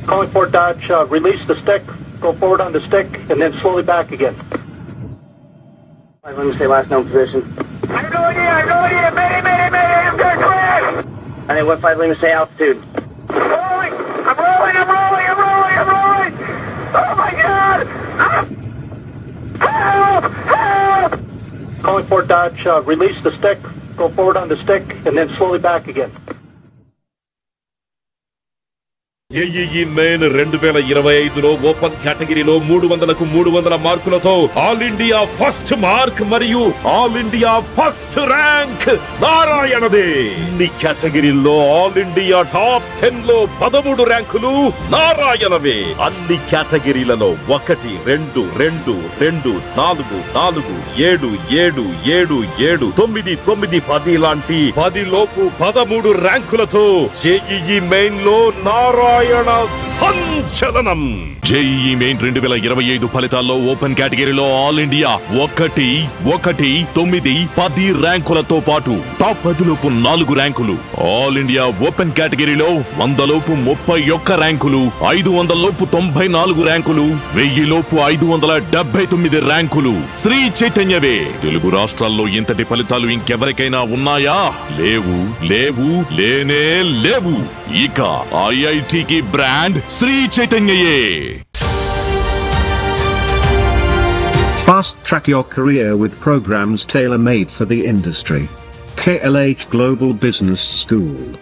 Calling Fort Dodge, release the stick, go forward on the stick, and then slowly back again. 5, let me say last known position. I'm going in, mayday, I'm going to crash! And then what 5, let me say altitude. I'm rolling! Oh my God! Help! Calling Fort Dodge, release the stick, go forward on the stick, and then slowly back again. JEE main 2025లో open కేటగిరీలో 300కు 300 మార్కులతో all India first mark మరియు all India first rank నారాయణదే. అన్ని కేటగిరీల్లో all India top 10 లో 13 ర్యాంకులు నారాయణవే. అన్ని కేటగిరీలలో 1 2 2 2 4 4 7 7 7 7 9 9 10 లాంటి 10 లోపు 13 ర్యాంకులతో జేఈఈ మెయిన్ లో నారాయణ సంచలనం. జేఈఈ మెయిన్ 2025 ఫలితాల్లో ఓపెన్ కేటగిరీలో ఆల్ ఇండియా 1 1 9 10 ర్యాంకులతో పాటు టాప్ 10 లోపు 4 ర్యాంకులు. ఆల్ ఇండియా ఓపెన్ కేటగిరీలో 100 లోపు 31 ర్యాంకులు, 500 లోపు 94 ర్యాంకులు, 1000 లోపు 579 ర్యాంకులు. శ్రీ చైతన్యవే. తెలుగు రాష్ట్రాల్లో ఇంతటి ఫలితాలు ఇంకెవరికైనా ఉన్నాయా? లేవు, లేనే లేవు. ఇక ఐఐటికి బ్రాండ్ శ్రీ చైతన్యయే. Fast track your career with programs tailor-made for the industry. KLH Global Business School.